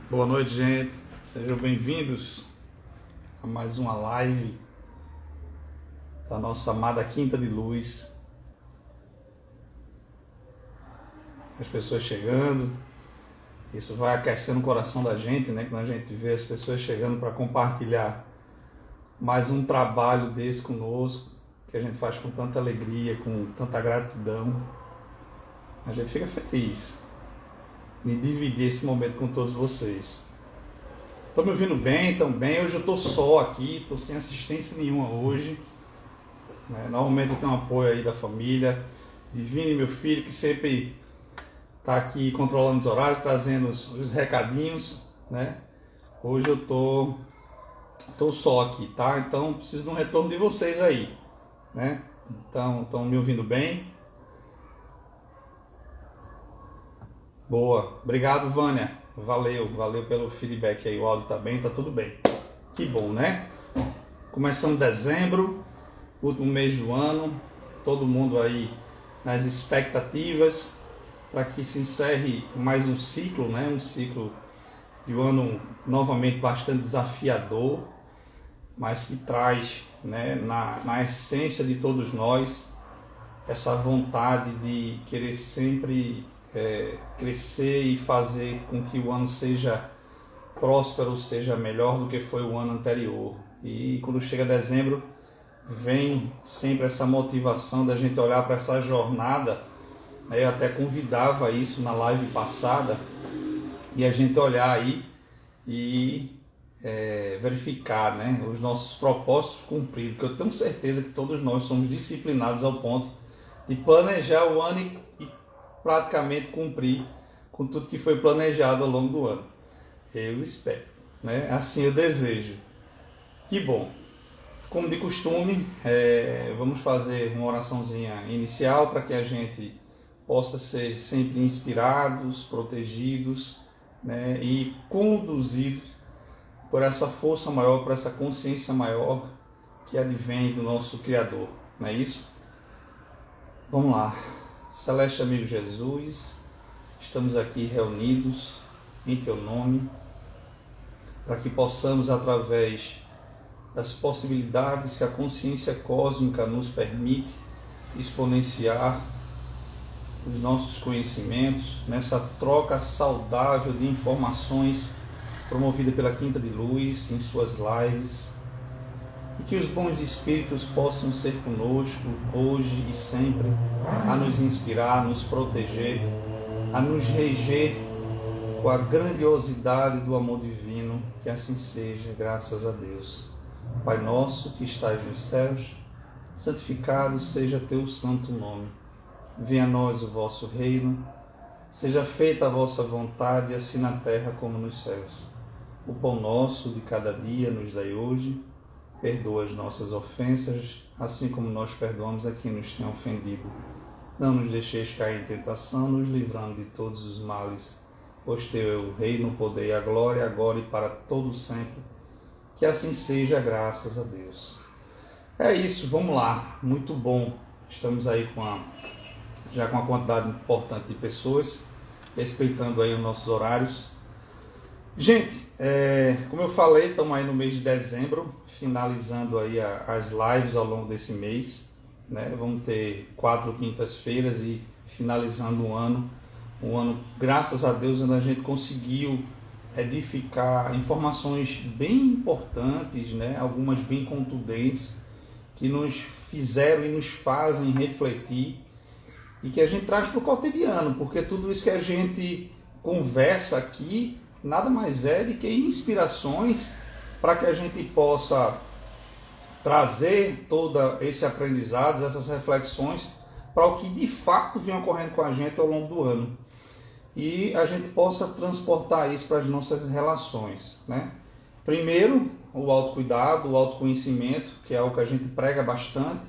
Boa noite, gente. Sejam bem-vindos a mais uma live da nossa amada Quinta de Luz. As pessoas chegando, isso vai aquecendo o coração da gente, né? Quando a gente vê as pessoas chegando para compartilhar mais um trabalho desse conosco, que a gente faz com tanta alegria, com tanta gratidão, a gente fica feliz de dividir esse momento com todos vocês. Estão me ouvindo bem? Estão bem? Hoje eu estou só aqui, estou sem assistência nenhuma hoje. Normalmente eu tenho um apoio aí da família, de Vini, meu filho, que sempre está aqui controlando os horários, trazendo os recadinhos, né? Hoje eu estou só aqui, tá? Então preciso de um retorno de vocês aí, né? Então, estão me ouvindo bem? Boa, obrigado, Vânia. Valeu pelo feedback aí. O áudio tá bem, tá tudo bem. Que bom, né? Começando dezembro, último mês do ano, todo mundo aí nas expectativas para que se encerre mais um ciclo, né? Um ciclo de um ano novamente bastante desafiador, mas que traz, né, na essência de todos nós essa vontade de querer sempre crescer e fazer com que o ano seja próspero, seja melhor do que foi o ano anterior. E quando chega dezembro, vem sempre essa motivação da gente olhar para essa jornada. Eu até convidava isso na live passada, e a gente olhar aí e verificar, né, os nossos propósitos cumpridos, porque eu tenho certeza que todos nós somos disciplinados ao ponto de planejar o ano e praticamente cumprir com tudo que foi planejado ao longo do ano. Eu espero, né? Assim eu desejo. Que bom. Como de costume, vamos fazer uma oraçãozinha inicial para que a gente possa ser sempre inspirados, protegidos, né? E conduzidos por essa força maior, por essa consciência maior que advém do nosso Criador. Não é isso? Vamos lá. Celeste amigo Jesus, estamos aqui reunidos em Teu nome, para que possamos, através das possibilidades que a consciência cósmica nos permite, exponenciar os nossos conhecimentos nessa troca saudável de informações promovida pela Quinta de Luz em suas lives, e que os bons espíritos possam ser conosco hoje e sempre, a nos inspirar, a nos proteger, a nos reger com a grandiosidade do amor divino. Que assim seja, graças a Deus. Pai nosso que estás nos céus, santificado seja teu santo nome. Venha a nós o vosso reino, seja feita a vossa vontade, assim na terra como nos céus. O pão nosso de cada dia nos dai hoje. Perdoa as nossas ofensas, assim como nós perdoamos a quem nos tem ofendido. Não nos deixeis cair em tentação, nos livrando de todos os males. Pois teu é o reino, o poder e a glória, agora e para todo sempre. Que assim seja, graças a Deus. É isso, vamos lá. Muito bom. Estamos aí já com uma quantidade importante de pessoas, respeitando aí os nossos horários. Gente, como eu falei, estamos aí no mês de dezembro, finalizando aí as lives ao longo desse mês, né? Vamos ter 4 quintas-feiras e finalizando um ano, graças a Deus, onde a gente conseguiu edificar informações bem importantes, né? Algumas bem contundentes, que nos fizeram e nos fazem refletir, e que a gente traz para o cotidiano, porque tudo isso que a gente conversa aqui nada mais é do que inspirações para que a gente possa trazer todo esse aprendizado, essas reflexões, para o que de fato vem ocorrendo com a gente ao longo do ano. E a gente possa transportar isso para as nossas relações, né? Primeiro, o autocuidado, o autoconhecimento, que é algo que a gente prega bastante.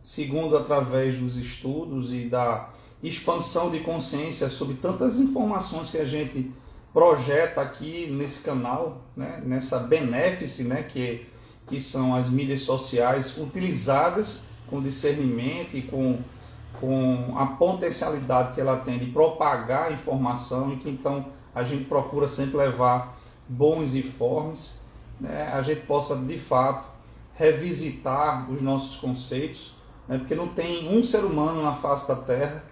Segundo, através dos estudos e da expansão de consciência sobre tantas informações que a gente projeta aqui nesse canal, né, nessa benéfice, né, que são as mídias sociais, utilizadas com discernimento e com a potencialidade que ela tem de propagar informação, e que então a gente procura sempre levar bons e formes, né, a gente possa de fato revisitar os nossos conceitos, né, porque não tem um ser humano na face da Terra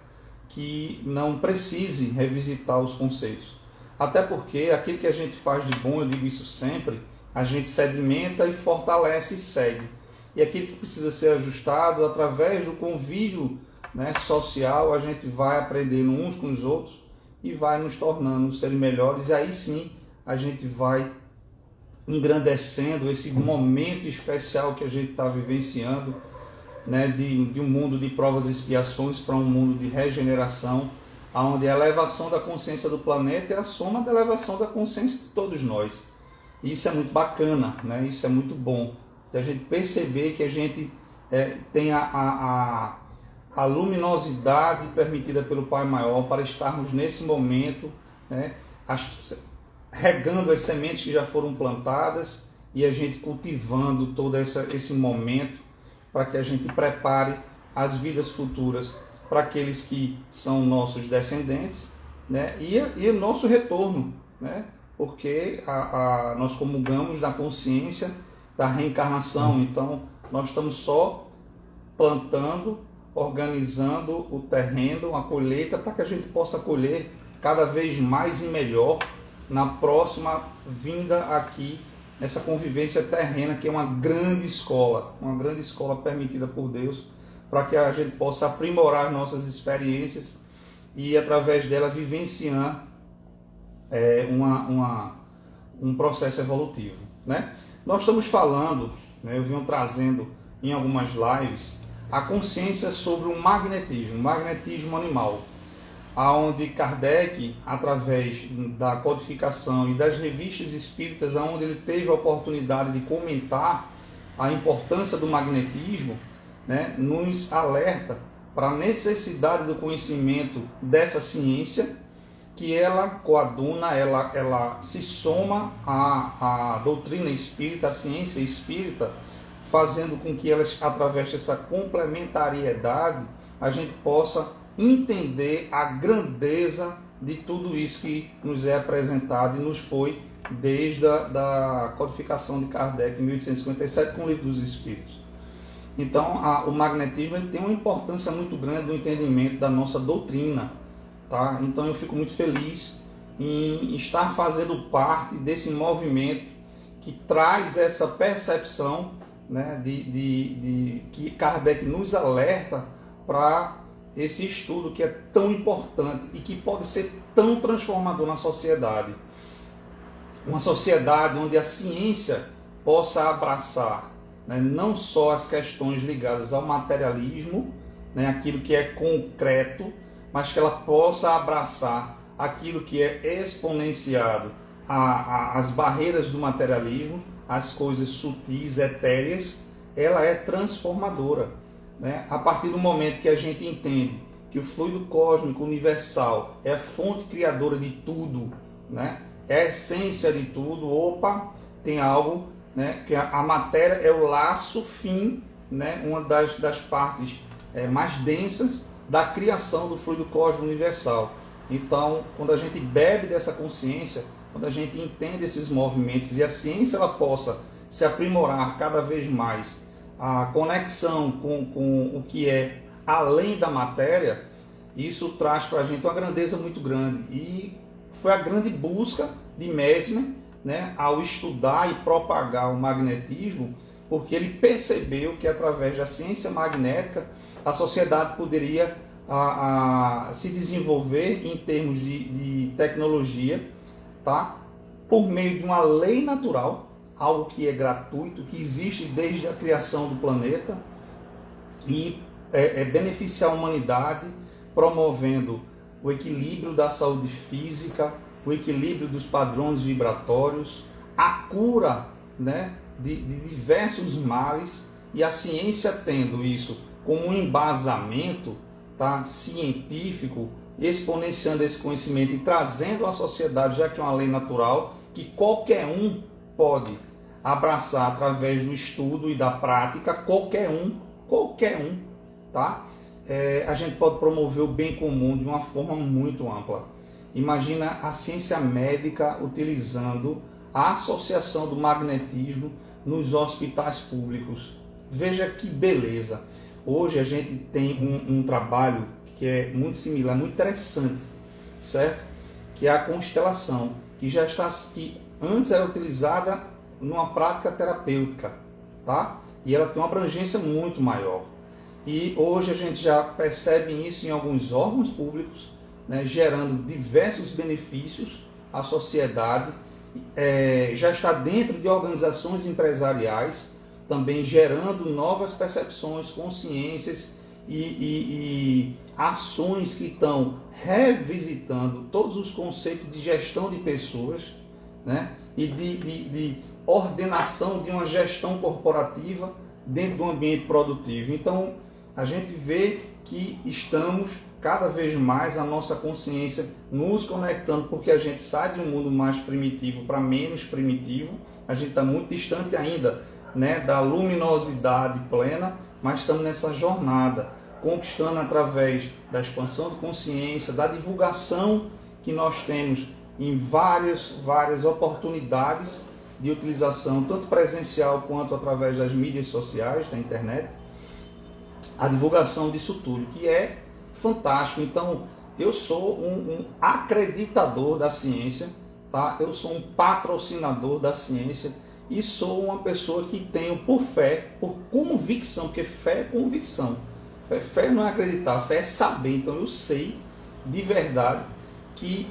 que não precise revisitar os conceitos. Até porque aquilo que a gente faz de bom, eu digo isso sempre, a gente sedimenta e fortalece e segue. E aquilo que precisa ser ajustado, através do convívio, né, social, a gente vai aprendendo uns com os outros e vai nos tornando seres melhores. E aí sim a gente vai engrandecendo esse momento especial que a gente está vivenciando, né, de um mundo de provas e expiações para um mundo de regeneração, onde a elevação da consciência do planeta é a soma da elevação da consciência de todos nós. E isso é muito bacana, né? Isso é muito bom, da gente perceber que a gente tem a luminosidade permitida pelo Pai Maior para estarmos nesse momento, né, regando as sementes que já foram plantadas e a gente cultivando todo esse momento para que a gente prepare as vidas futuras para aqueles que são nossos descendentes, né, e o nosso retorno, né, porque nós comungamos da consciência da reencarnação. Então nós estamos só plantando, organizando o terreno, a colheita, para que a gente possa colher cada vez mais e melhor na próxima vinda aqui, nessa convivência terrena, que é uma grande escola permitida por Deus, para que a gente possa aprimorar nossas experiências e através dela vivenciar um processo evolutivo, né? Nós estamos falando, né, eu venho trazendo em algumas lives, a consciência sobre o magnetismo animal, aonde Kardec, através da codificação e das revistas espíritas, onde ele teve a oportunidade de comentar a importância do magnetismo, né, nos alerta para a necessidade do conhecimento dessa ciência, que ela coaduna, ela se soma à doutrina espírita, à ciência espírita, fazendo com que elas, através dessa complementariedade, a gente possa entender a grandeza de tudo isso que nos é apresentado e nos foi desde a codificação de Kardec em 1857 com o Livro dos Espíritos. Então, o magnetismo ele tem uma importância muito grande no entendimento da nossa doutrina, tá? Então eu fico muito feliz em estar fazendo parte desse movimento que traz essa percepção, né, que Kardec nos alerta para esse estudo que é tão importante e que pode ser tão transformador na sociedade. Uma sociedade onde a ciência possa abraçar, né, não só as questões ligadas ao materialismo, né, aquilo que é concreto, mas que ela possa abraçar aquilo que é exponenciado às barreiras do materialismo, as coisas sutis, etéreas. Ela é transformadora, né? A partir do momento que a gente entende que o fluido cósmico universal é a fonte criadora de tudo, né? É a essência de tudo. Opa, tem algo, né, que a matéria é o laço fim, né, uma das partes mais densas da criação do fluido cósmico universal. Então, quando a gente bebe dessa consciência, quando a gente entende esses movimentos e a ciência ela possa se aprimorar cada vez mais, a conexão com o que é além da matéria, isso traz para a gente uma grandeza muito grande. E foi a grande busca de Mesmer, né, ao estudar e propagar o magnetismo, porque ele percebeu que através da ciência magnética a sociedade poderia se desenvolver em termos de tecnologia, tá? Por meio de uma lei natural, algo que é gratuito, que existe desde a criação do planeta, e beneficiar a humanidade, promovendo o equilíbrio da saúde física, o equilíbrio dos padrões vibratórios, a cura, né, de diversos males, e a ciência tendo isso como um embasamento, tá, científico, exponenciando esse conhecimento e trazendo à sociedade, já que é uma lei natural, que qualquer um pode abraçar através do estudo e da prática, qualquer um, tá? A gente pode promover o bem comum de uma forma muito ampla. Imagina a ciência médica utilizando a associação do magnetismo nos hospitais públicos. Veja que beleza. Hoje a gente tem um trabalho que é muito similar, muito interessante, certo? Que é a constelação, que já está, que antes era utilizada numa prática terapêutica, tá? E ela tem uma abrangência muito maior. E hoje a gente já percebe isso em alguns órgãos públicos, né, gerando diversos benefícios à sociedade. Já está dentro de organizações empresariais, também gerando novas percepções, consciências e ações que estão revisitando todos os conceitos de gestão de pessoas, né, e de ordenação de uma gestão corporativa dentro do ambiente produtivo. Então, a gente vê que estamos cada vez mais a nossa consciência nos conectando, porque a gente sai de um mundo mais primitivo para menos primitivo. A gente está muito distante ainda, né, da luminosidade plena, mas estamos nessa jornada, conquistando através da expansão de consciência, da divulgação que nós temos em várias oportunidades de utilização, tanto presencial quanto através das mídias sociais, da internet, a divulgação disso tudo, que é fantástico. Então, eu sou um acreditador da ciência, tá? Eu sou um patrocinador da ciência e sou uma pessoa que tenho por fé, por convicção, porque fé é convicção. Fé não é acreditar, fé é saber. Então, eu sei de verdade que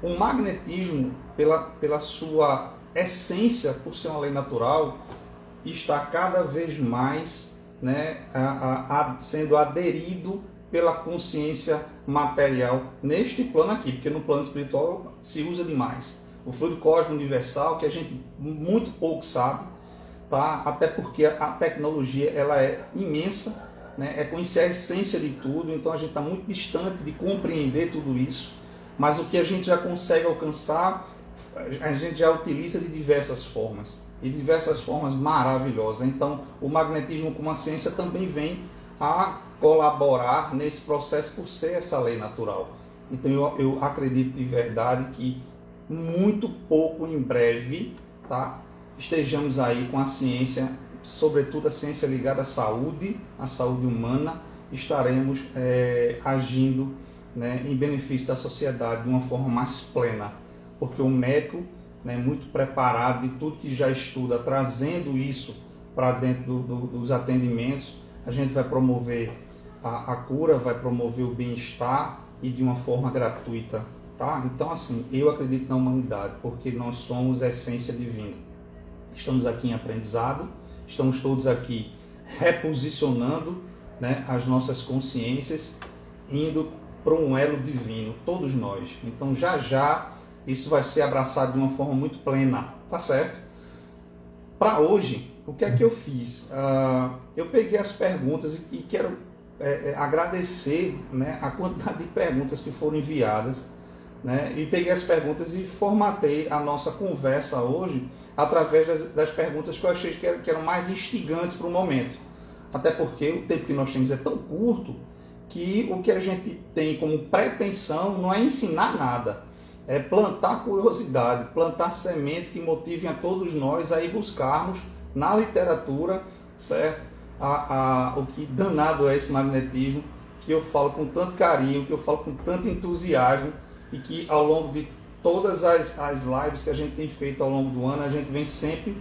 o magnetismo, pela sua essência, por ser uma lei natural, está cada vez mais, né, sendo aderido pela consciência material neste plano aqui, porque no plano espiritual se usa demais. O fluido cósmico universal, que a gente muito pouco sabe, tá? Até porque a tecnologia ela é imensa, né? É conhecer a essência de tudo, então a gente está muito distante de compreender tudo isso, mas o que a gente já consegue alcançar, a gente já utiliza de diversas formas, e de diversas formas maravilhosas. Então, o magnetismo como a ciência também vem a colaborar nesse processo por ser essa lei natural. Então, eu acredito de verdade que muito pouco em breve, tá, estejamos aí com a ciência, sobretudo a ciência ligada à saúde humana, estaremos agindo, né, em benefício da sociedade de uma forma mais plena, porque o médico, né, muito preparado de tudo que já estuda, trazendo isso para dentro dos atendimentos, a gente vai promover a cura, vai promover o bem-estar e de uma forma gratuita, tá? Então, assim, eu acredito na humanidade, porque nós somos essência divina. Estamos aqui em aprendizado, estamos todos aqui reposicionando, né, as nossas consciências, indo para um elo divino, todos nós. Então, já isso vai ser abraçado de uma forma muito plena, tá certo? Para hoje, o que é que eu fiz? Eu peguei as perguntas e quero agradecer, né, a quantidade de perguntas que foram enviadas, né, e peguei as perguntas e formatei a nossa conversa hoje através das perguntas que eu achei que eram mais instigantes para o momento. Até porque o tempo que nós temos é tão curto que o que a gente tem como pretensão não é ensinar nada, é plantar curiosidade, plantar sementes que motivem a todos nós a ir buscarmos na literatura, certo? O que danado é esse magnetismo, que eu falo com tanto carinho, que eu falo com tanto entusiasmo, e que ao longo de todas as lives que a gente tem feito ao longo do ano, a gente vem sempre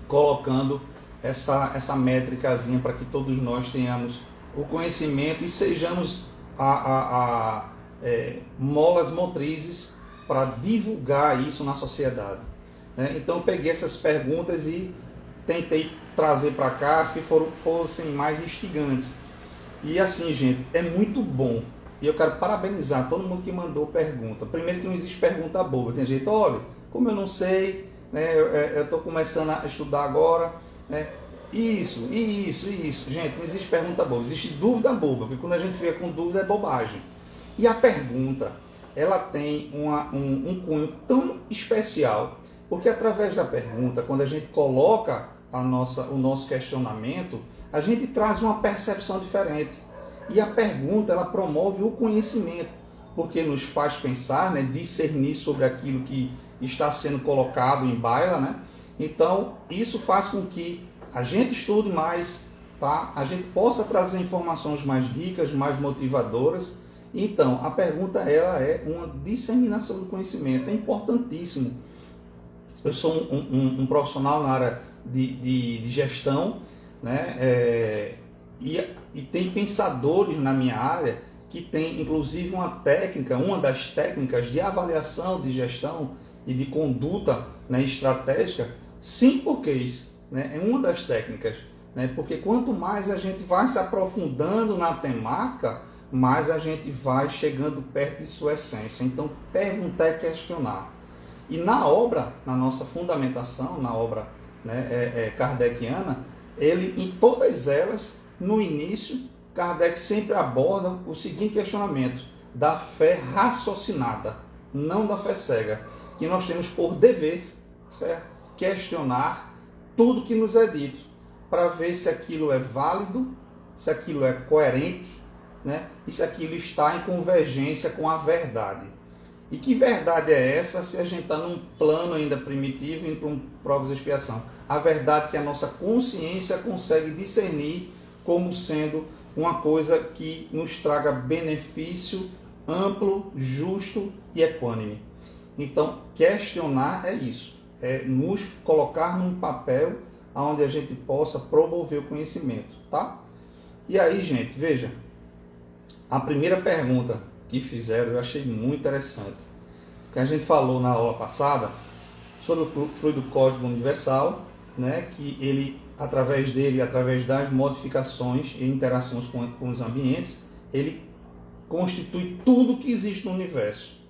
colocando essa métricazinha para que todos nós tenhamos o conhecimento e sejamos molas motrizes para divulgar isso na sociedade, né? Então eu peguei essas perguntas e tentei trazer para cá as que fossem mais instigantes. E assim, gente, é muito bom. E eu quero parabenizar todo mundo que mandou pergunta. Primeiro que não existe pergunta boba. Tem gente, olha, como eu não sei, né, eu estou começando a estudar agora, né, isso. Gente, não existe pergunta boba, existe dúvida boba, porque quando a gente fica com dúvida é bobagem. E a pergunta, ela tem um cunho tão especial, porque através da pergunta, quando a gente coloca o nosso questionamento, a gente traz uma percepção diferente. E a pergunta, ela promove o conhecimento, porque nos faz pensar, né, discernir sobre aquilo que está sendo colocado em baila, né? Então, isso faz com que a gente estude mais, tá? A gente possa trazer informações mais ricas, mais motivadoras. Então, a pergunta ela é uma disseminação do conhecimento, é importantíssimo. Eu sou um profissional na área de gestão, né? E tem pensadores na minha área que tem inclusive uma das técnicas de avaliação de gestão e de conduta, né, estratégica, 5 porquês, né? É uma das técnicas, né? Porque quanto mais a gente vai se aprofundando na temática, mais a gente vai chegando perto de sua essência. Então, perguntar é questionar. E na obra, na nossa fundamentação, na obra, né, kardeciana, ele, em todas elas, no início, Kardec sempre aborda o seguinte questionamento: da fé raciocinada, não da fé cega. E nós temos por dever, certo? Questionar tudo que nos é dito, para ver se aquilo é válido, se aquilo é coerente, né? E se aquilo está em convergência com a verdade. E que verdade é essa se a gente está num plano ainda primitivo, indo para um provas de expiação? A verdade que a nossa consciência consegue discernir como sendo uma coisa que nos traga benefício amplo, justo e equânime. Então, questionar é isso, é nos colocar num papel onde a gente possa promover o conhecimento, tá? E aí, gente, veja, a primeira pergunta que fizeram eu achei muito interessante, que a gente falou na aula passada sobre o fluido cósmico universal, né, que ele, através das modificações e interações com os ambientes, ele constitui tudo que existe no universo.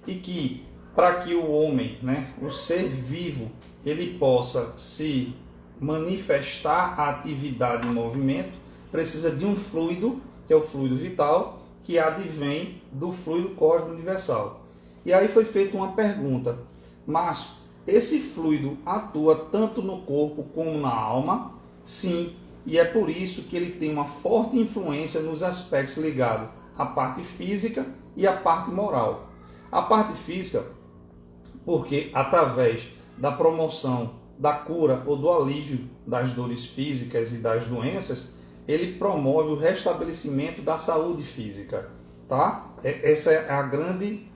E que, para que o homem, né, o ser vivo, ele possa se manifestar a atividade em movimento, precisa de um fluido, que é o fluido vital, que advém do fluido cósmico universal. E aí foi feita uma pergunta: mas esse fluido atua tanto no corpo como na alma? Sim, e é por isso que ele tem uma forte influência nos aspectos ligados à parte física e à parte moral. A parte física, porque através da promoção da cura ou do alívio das dores físicas e das doenças, ele promove o restabelecimento da saúde física, tá? Essa é a grande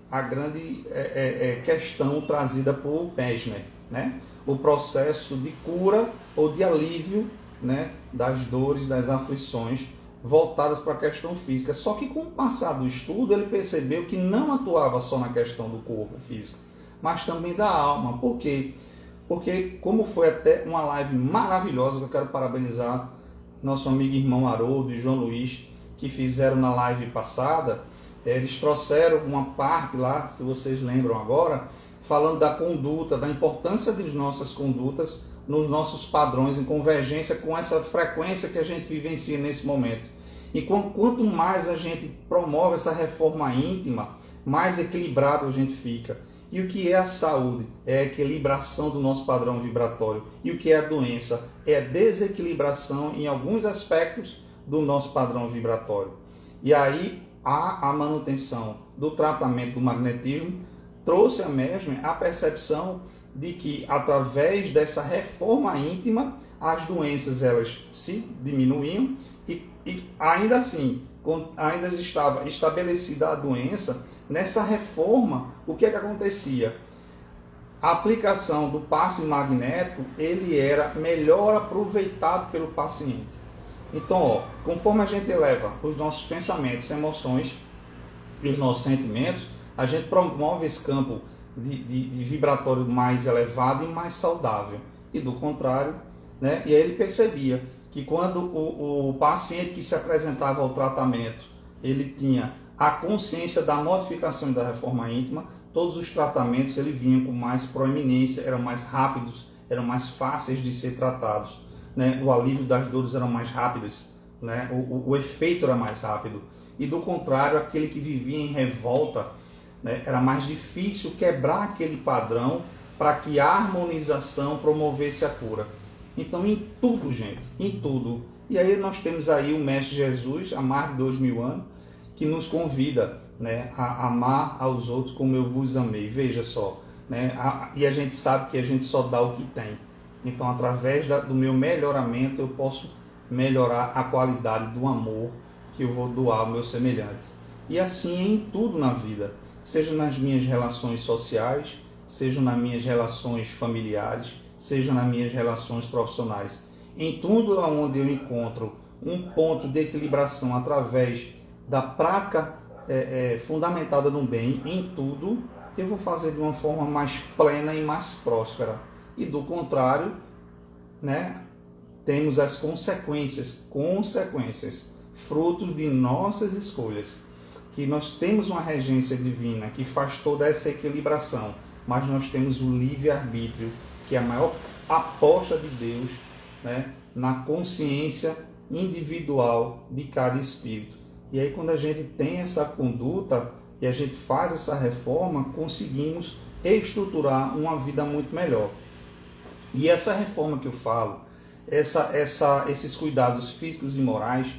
questão trazida por Mesmer, né? O processo de cura ou de alívio, né, das dores, das aflições voltadas para a questão física. Só que com o passar do estudo ele percebeu que não atuava só na questão do corpo físico, mas também da alma. Por quê? Porque, como foi até uma live maravilhosa, que eu quero parabenizar nosso amigo irmão Haroldo e João Luiz, que fizeram na live passada, eles trouxeram uma parte lá, se vocês lembram agora, falando da conduta, da importância das nossas condutas nos nossos padrões, em convergência com essa frequência que a gente vivencia nesse momento. E quanto mais a gente promove essa reforma íntima, mais equilibrado a gente fica. E o que é a saúde? É a equilibração do nosso padrão vibratório. E o que é a doença? É a desequilibração em alguns aspectos do nosso padrão vibratório. E aí a manutenção do tratamento do magnetismo trouxe a Mesmer a percepção de que, através dessa reforma íntima, as doenças elas se diminuíam e ainda assim, ainda estava estabelecida a doença. Nessa reforma, o que acontecia? A aplicação do passe magnético, ele era melhor aproveitado pelo paciente. Então, conforme a gente eleva os nossos pensamentos, emoções e os nossos sentimentos, a gente promove esse campo de vibratório mais elevado e mais saudável. E do contrário, né? E aí ele percebia que quando o paciente que se apresentava ao tratamento, ele tinha a consciência da modificação e da reforma íntima, todos os tratamentos ele vinham com mais proeminência, eram mais rápidos, eram mais fáceis de ser tratados, né? O alívio das dores eram mais rápidas, né? O efeito era mais rápido. E do contrário, aquele que vivia em revolta, né, era mais difícil quebrar aquele padrão para que a harmonização promovesse a cura. Então, em tudo, gente, em tudo. E aí nós temos aí o Mestre Jesus, há mais de 2000 anos, que nos convida, né, a amar aos outros como eu vos amei. Veja só, né? E a gente sabe que a gente só dá o que tem. Então, através do meu melhoramento, eu posso melhorar a qualidade do amor que eu vou doar ao meu semelhante. E assim é em tudo na vida, seja nas minhas relações sociais, seja nas minhas relações familiares, seja nas minhas relações profissionais. Em tudo onde eu encontro um ponto de equilibração através da prática fundamentada no bem, em tudo eu vou fazer de uma forma mais plena e mais próspera. E do contrário, né, temos as consequências, frutos de nossas escolhas. Que nós temos uma regência divina que faz toda essa equilibração, mas nós temos o livre-arbítrio, que é a maior aposta de Deus, né, na consciência individual de cada espírito. E aí, quando a gente tem essa conduta e a gente faz essa reforma, conseguimos estruturar uma vida muito melhor. E essa reforma que eu falo, esses cuidados físicos e morais,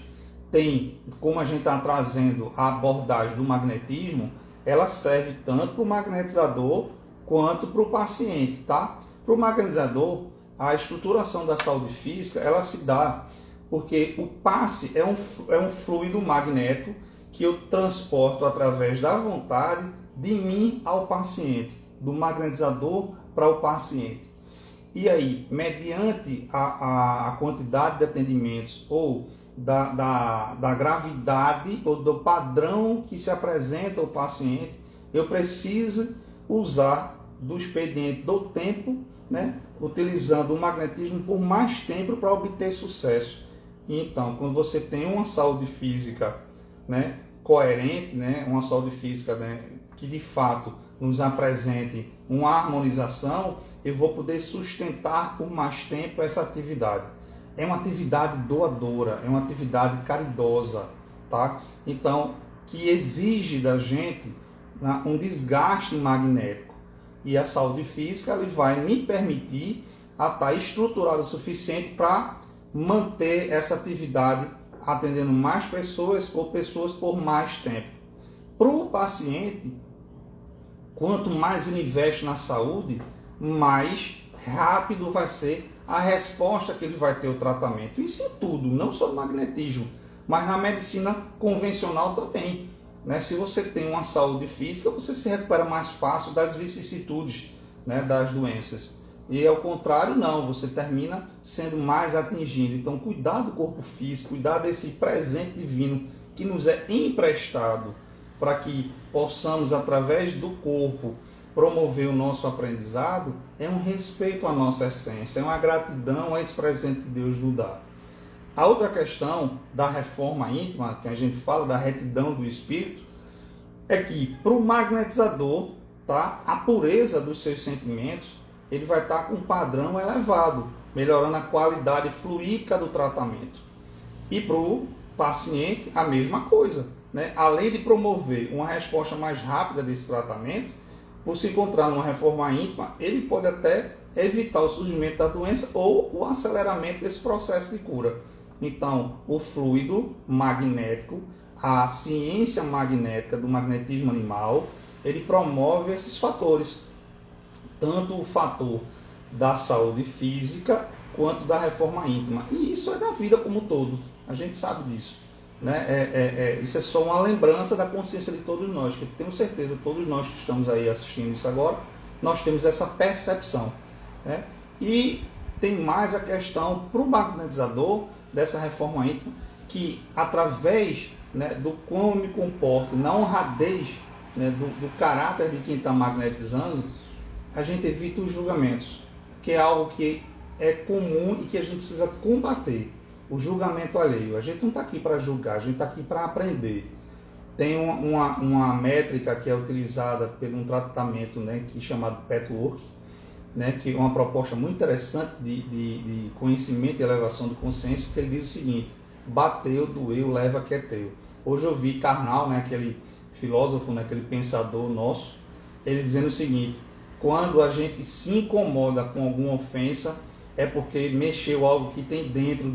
tem, como a gente está trazendo a abordagem do magnetismo, ela serve tanto para o magnetizador quanto para o paciente, tá? Para o magnetizador, a estruturação da saúde física, ela se dá porque o passe é um fluido magnético que eu transporto através da vontade de mim ao paciente, do magnetizador para o paciente. E aí, mediante a quantidade de atendimentos ou da gravidade ou do padrão que se apresenta ao paciente, eu preciso usar do expediente do tempo, né, utilizando o magnetismo por mais tempo para obter sucesso. Então, quando você tem uma saúde física, né, coerente, né, uma saúde física, né, que de fato nos apresente uma harmonização, eu vou poder sustentar por mais tempo essa atividade. É uma atividade doadora, é uma atividade caridosa, tá? Então, que exige da gente, né, um desgaste magnético. E a saúde física ele vai me permitir estar estruturado o suficiente para manter essa atividade atendendo mais pessoas ou pessoas por mais tempo. Para o paciente, quanto mais ele investe na saúde, mais rápido vai ser a resposta que ele vai ter ao tratamento. Isso em tudo, não só no magnetismo, mas na medicina convencional também, né? Se você tem uma saúde física, você se recupera mais fácil das vicissitudes, né, das doenças. E ao contrário, não, você termina sendo mais atingido. Então, cuidar do corpo físico, cuidar desse presente divino que nos é emprestado para que possamos, através do corpo, promover o nosso aprendizado, é um respeito à nossa essência, é uma gratidão a esse presente que Deus nos dá. A outra questão da reforma íntima, que a gente fala da retidão do espírito, é que para o magnetizador, tá, a pureza dos seus sentimentos, ele vai estar com um padrão elevado, melhorando a qualidade fluídica do tratamento. E para o paciente, a mesma coisa, né? Além de promover uma resposta mais rápida desse tratamento, por se encontrar numa reforma íntima, ele pode até evitar o surgimento da doença ou o aceleramento desse processo de cura. Então, o fluido magnético, a ciência magnética do magnetismo animal, ele promove esses fatores. Tanto o fator da saúde física quanto da reforma íntima. E isso é da vida como um todo. A gente sabe disso, né? Isso é só uma lembrança da consciência de todos nós, que eu tenho certeza, todos nós que estamos aí assistindo isso agora, nós temos essa percepção, né? E tem mais a questão para o magnetizador dessa reforma íntima, que através, né, do como eu me comporto, na honradez, né, do caráter de quem está magnetizando, a gente evita os julgamentos, que é algo que é comum e que a gente precisa combater. O julgamento alheio. A gente não está aqui para julgar, a gente está aqui para aprender. Tem uma métrica que é utilizada por um tratamento, né, que é chamado Petwork, né, que é uma proposta muito interessante de conhecimento e elevação de consciência, que ele diz o seguinte: bateu, doeu, leva que é teu. Hoje eu vi Karnal, né, aquele filósofo, né, aquele pensador nosso, ele dizendo o seguinte: quando a gente se incomoda com alguma ofensa, é porque mexeu algo que tem dentro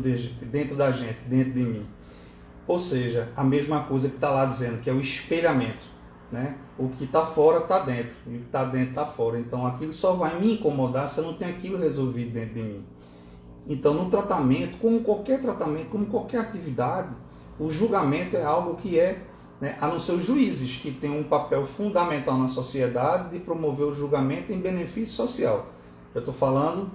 da gente, dentro de mim. Ou seja, a mesma coisa que está lá dizendo, que é o espelhamento. né? O que está fora está dentro, e o que está dentro está fora. Então aquilo só vai me incomodar se eu não tenho aquilo resolvido dentro de mim. Então no tratamento, como qualquer tratamento, como qualquer atividade, o julgamento é algo que é, né, a não ser os juízes, que têm um papel fundamental na sociedade de promover o julgamento em benefício social. Eu estou falando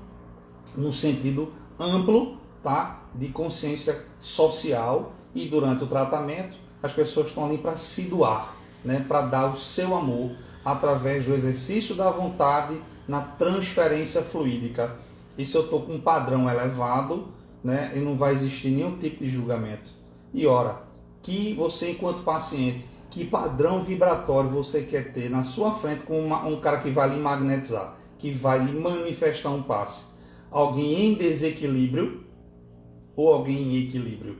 no sentido amplo, tá, de consciência social, e durante o tratamento as pessoas estão ali para se doar, né, para dar o seu amor através do exercício da vontade na transferência fluídica. E se eu estou com um padrão elevado, né, e não vai existir nenhum tipo de julgamento. E ora, que você enquanto paciente, que padrão vibratório você quer ter na sua frente com um cara que vai lhe magnetizar, que vai lhe manifestar um passe? Alguém em desequilíbrio ou alguém em equilíbrio?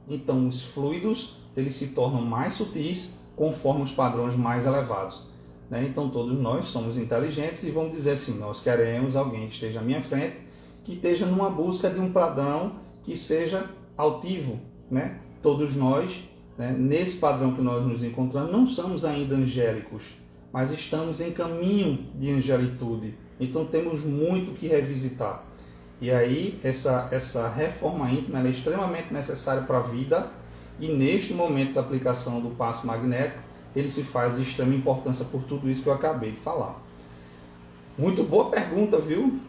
Então os fluidos eles se tornam mais sutis conforme os padrões mais elevados, né? Então todos nós somos inteligentes e vamos dizer assim, nós queremos alguém que esteja à minha frente, que esteja numa busca de um padrão que seja altivo, né? Todos nós, né, nesse padrão que nós nos encontramos, não somos ainda angélicos, mas estamos em caminho de angelitude. Então temos muito que revisitar. E aí essa reforma íntima ela é extremamente necessária para a vida, e neste momento da aplicação do passe magnético, ele se faz de extrema importância por tudo isso que eu acabei de falar. Muito boa pergunta, viu?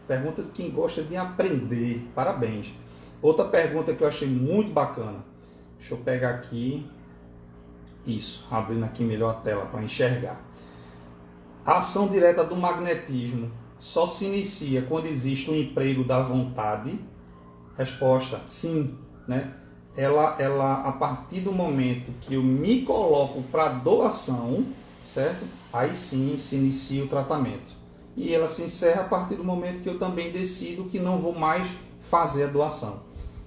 Pergunta de quem gosta de aprender. Parabéns. Outra pergunta que eu achei muito bacana. Deixa eu pegar aqui. Isso, abrindo aqui melhor a tela para enxergar. A ação direta do magnetismo só se inicia quando existe um emprego da vontade? Resposta, sim, né? Ela a partir do momento que eu me coloco para doação, certo? Aí sim se inicia o tratamento. E ela se encerra a partir do momento que eu também decido que não vou mais fazer a doação.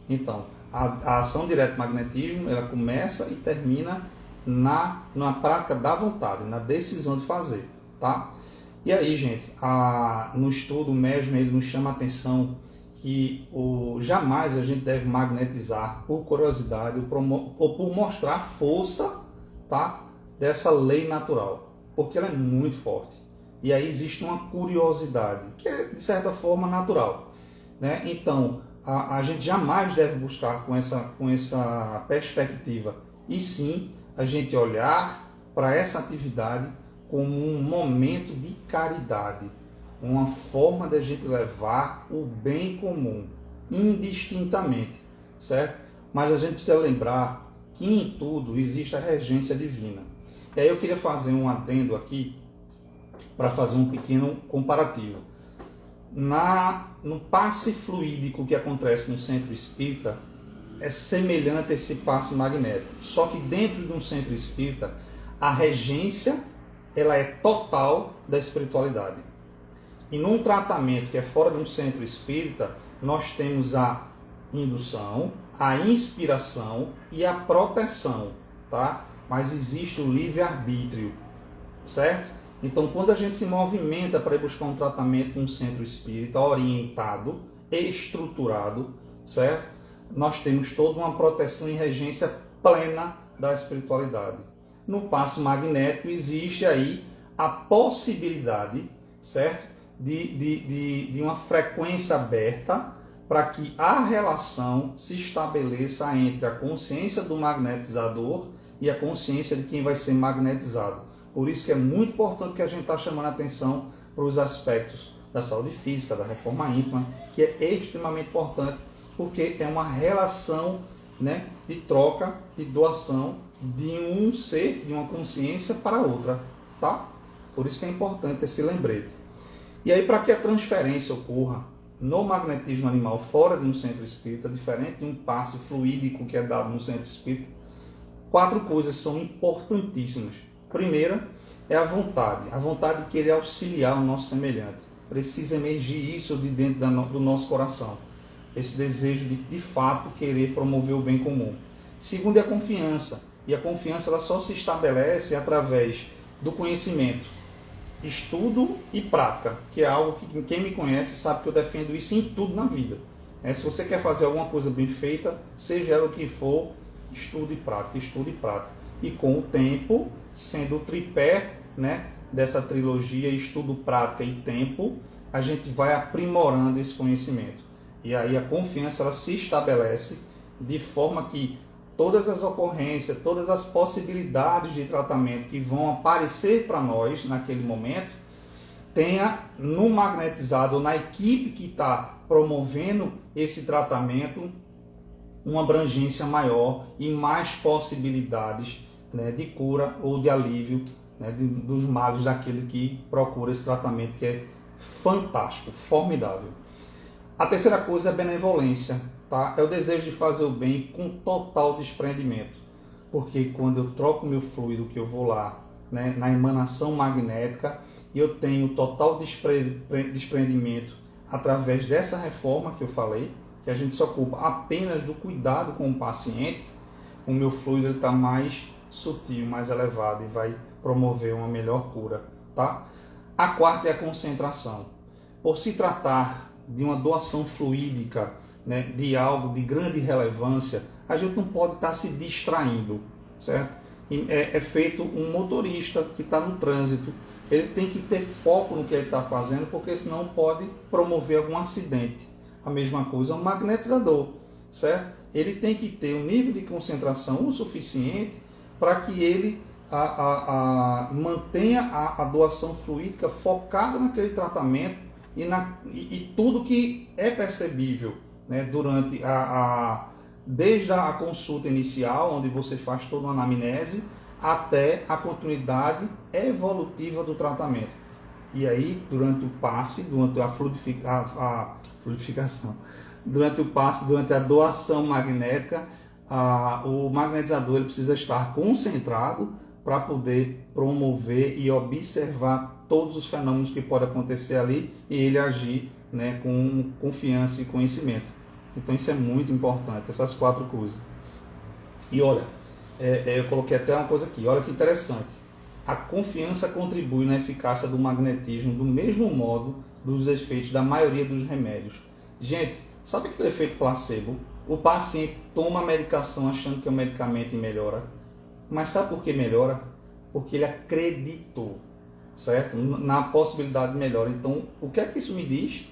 Então, a ação direta do magnetismo, ela começa e termina na prática da vontade, na decisão de fazer, tá? E aí, gente, no estudo, o Mesmer ele nos chama a atenção que jamais a gente deve magnetizar por curiosidade ou por mostrar a força, tá, dessa lei natural, porque ela é muito forte. E aí existe uma curiosidade, que é, de certa forma, natural, né? Então, a gente jamais deve buscar com essa perspectiva, e sim a gente olhar para essa atividade como um momento de caridade, uma forma de a gente levar o bem comum, indistintamente, certo? Mas a gente precisa lembrar que em tudo existe a regência divina. E aí eu queria fazer um adendo aqui, para fazer um pequeno comparativo. No passe fluídico que acontece no centro espírita, é semelhante a esse passe magnético, só que dentro de um centro espírita, a regência ela é total da espiritualidade. E num tratamento que é fora de um centro espírita, nós temos a indução, a inspiração e a proteção, tá? Mas existe o livre-arbítrio, certo? Então, quando a gente se movimenta para ir buscar um tratamento num centro espírita orientado, estruturado, certo? Nós temos toda uma proteção e regência plena da espiritualidade. No passe magnético existe aí a possibilidade, certo? De uma frequência aberta para que a relação se estabeleça entre a consciência do magnetizador e a consciência de quem vai ser magnetizado. Por isso que é muito importante que a gente está chamando a atenção para os aspectos da saúde física, da reforma íntima, que é extremamente importante, porque é uma relação, né, de troca, de doação de um ser, de uma consciência para outra, tá? Por isso que é importante esse lembrete. E aí, para que a transferência ocorra no magnetismo animal fora de um centro espírita, diferente de um passe fluídico que é dado no centro espírita, 4 coisas são importantíssimas. Primeira é a vontade de querer auxiliar o nosso semelhante. Precisa emergir isso de dentro do nosso coração, esse desejo de fato querer promover o bem comum. Segundo é a confiança, e a confiança ela só se estabelece através do conhecimento, estudo e prática, que é algo que quem me conhece sabe que eu defendo isso em tudo na vida. Se você quer fazer alguma coisa bem feita, seja ela o que for, estudo e prática, estudo e prática. E com o tempo, sendo o tripé, né, dessa trilogia, estudo, prática e tempo, a gente vai aprimorando esse conhecimento. E aí a confiança ela se estabelece de forma que todas as ocorrências, todas as possibilidades de tratamento que vão aparecer para nós naquele momento, tenha no magnetizado ou na equipe que está promovendo esse tratamento uma abrangência maior e mais possibilidades, né, de cura ou de alívio, né, dos males daquele que procura esse tratamento, que é fantástico, formidável. A terceira coisa é benevolência, tá? É o desejo de fazer o bem com total desprendimento, porque quando eu troco meu fluido, que eu vou lá, né, na emanação magnética, e eu tenho total desprendimento através dessa reforma que eu falei, que a gente se ocupa apenas do cuidado com o paciente, o meu fluido está mais sutil, mais elevado e vai promover uma melhor cura, tá? A quarta é a concentração. Por se tratar de uma doação fluídica, né, de algo de grande relevância, a gente não pode estar se distraindo, certo? É feito um motorista que está no trânsito, ele tem que ter foco no que ele está fazendo, porque senão pode promover algum acidente. A mesma coisa um magnetizador, certo? Ele tem que ter um nível de concentração o suficiente para que ele mantenha a doação fluídica focada naquele tratamento e tudo que é percebível, né, durante desde a consulta inicial, onde você faz toda uma anamnese, até a continuidade evolutiva do tratamento. E aí, durante o passe, durante a fluidificação, durante o passe, durante a doação magnética, o magnetizador ele precisa estar concentrado para poder promover e observar todos os fenômenos que podem acontecer ali e ele agir, né, com confiança e conhecimento. Então isso é muito importante, essas quatro coisas. E olha, eu coloquei até uma coisa aqui, olha que interessante. A confiança contribui na eficácia do magnetismo do mesmo modo dos efeitos da maioria dos remédios. Gente, sabe aquele efeito placebo? O paciente toma a medicação achando que é um medicamento e melhora. Mas sabe por que melhora? Porque ele acreditou, certo? Na possibilidade de melhora. Então, o que é que isso me diz?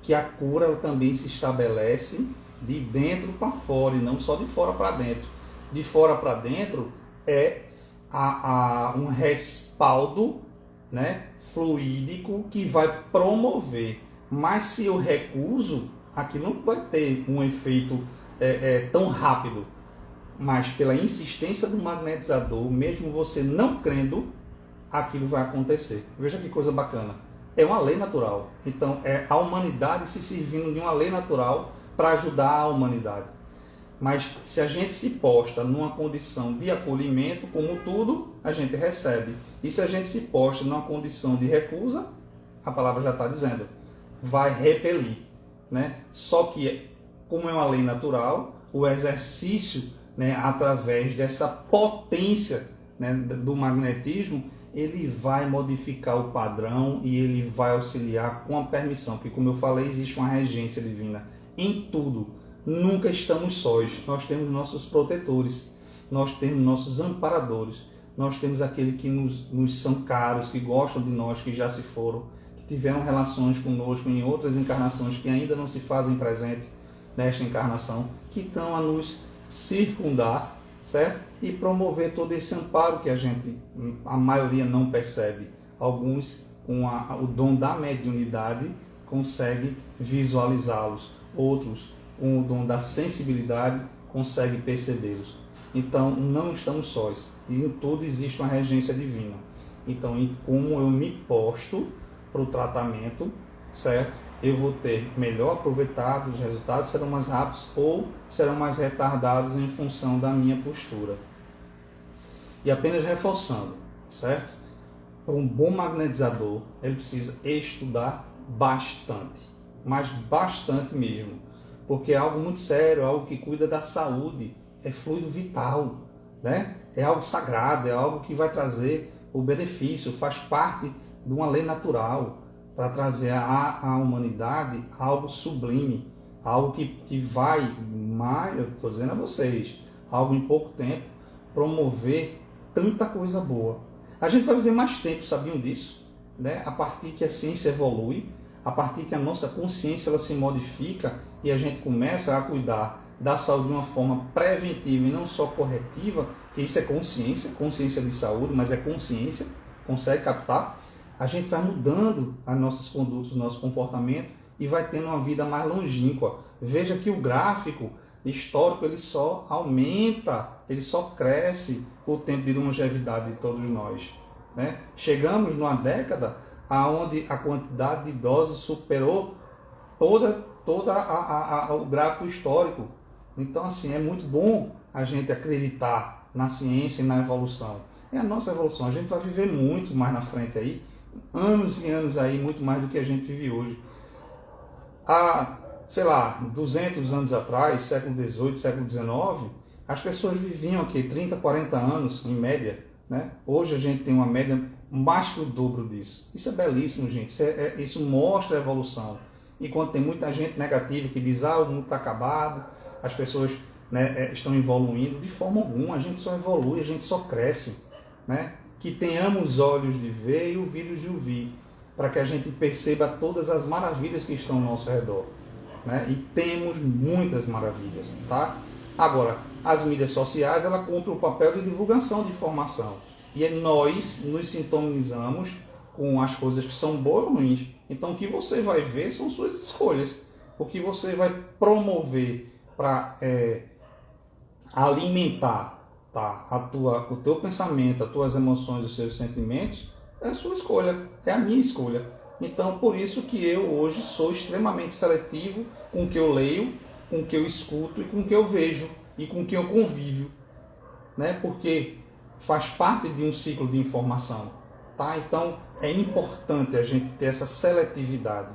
Que a cura ela também se estabelece de dentro para fora e não só de fora para dentro. De fora para dentro é um respaldo, né, fluídico que vai promover. Mas se eu recuso, aquilo não vai ter um efeito tão rápido. Mas pela insistência do magnetizador, mesmo você não crendo, aquilo vai acontecer. Veja que coisa bacana. É uma lei natural. Então é a humanidade se servindo de uma lei natural para ajudar a humanidade. Mas se a gente se posta numa condição de acolhimento, como tudo, a gente recebe. E se a gente se posta numa condição de recusa, a palavra já está dizendo, vai repelir, né? Só que, como é uma lei natural, o exercício, né, através dessa potência, né, do magnetismo, ele vai modificar o padrão e ele vai auxiliar com a permissão, porque, como eu falei, existe uma regência divina em tudo. Nunca estamos sós, nós temos nossos protetores, nós temos nossos amparadores, nós temos aqueles que nos são caros, que gostam de nós, que já se foram, que tiveram relações conosco em outras encarnações que ainda não se fazem presente nesta encarnação, que estão a nos circundar, certo? E promover todo esse amparo que a maioria não percebe. Alguns, com o dom da mediunidade, conseguem visualizá-los. Outros, com o dom da sensibilidade, conseguem percebê-los. Então, não estamos sós. E em tudo existe uma regência divina. Então, em como eu me posto para o tratamento, certo? Eu vou ter melhor aproveitado, os resultados serão mais rápidos ou serão mais retardados em função da minha postura. E apenas reforçando, certo? Para um bom magnetizador, ele precisa estudar bastante, mas bastante mesmo, porque é algo muito sério, é algo que cuida da saúde, é fluido vital, né? É algo sagrado, é algo que vai trazer o benefício, faz parte de uma lei natural, para trazer à humanidade algo sublime, algo que vai, mais, eu estou dizendo a vocês, algo em pouco tempo, promover tanta coisa boa. A gente vai viver mais tempo, sabiam disso? Né? A partir que a ciência evolui, a partir que a nossa consciência ela se modifica e a gente começa a cuidar da saúde de uma forma preventiva e não só corretiva, que isso é consciência, consciência de saúde, mas é consciência, consegue captar? A gente vai mudando as nossas condutas, o nosso comportamento e vai tendo uma vida mais longínqua. Veja que o gráfico histórico ele só aumenta, ele só cresce com o tempo de longevidade de todos nós. Né? Chegamos numa década onde a quantidade de idosos superou todo o gráfico histórico. Então, assim, é muito bom a gente acreditar na ciência e na evolução. É a nossa evolução. A gente vai viver muito mais na frente aí, anos e anos aí, muito mais do que a gente vive hoje. Há, sei lá, 200 anos atrás, século XVIII, século XIX, as pessoas viviam aqui 30, 40 anos, em média. Né? Hoje a gente tem uma média mais que o dobro disso. Isso é belíssimo, gente. Isso mostra a evolução. Enquanto tem muita gente negativa que diz, o mundo está acabado, as pessoas, né, estão evoluindo, de forma alguma. A gente só evolui, a gente só cresce. Né? Que tenhamos olhos de ver e ouvidos de ouvir, para que a gente perceba todas as maravilhas que estão ao nosso redor. Né? E temos muitas maravilhas. Tá? Agora, as mídias sociais, ela cumpre o papel de divulgação de informação. E nós nos sintonizamos com as coisas que são boas ou ruins. Então, o que você vai ver são suas escolhas. O que você vai promover para alimentar, tá, o teu pensamento, as tuas emoções, os seus sentimentos, é a sua escolha, é a minha escolha. Então, por isso que eu hoje sou extremamente seletivo com o que eu leio, com o que eu escuto e com o que eu vejo e com o que eu convivo, né? Porque faz parte de um ciclo de informação, tá? Então, é importante a gente ter essa seletividade.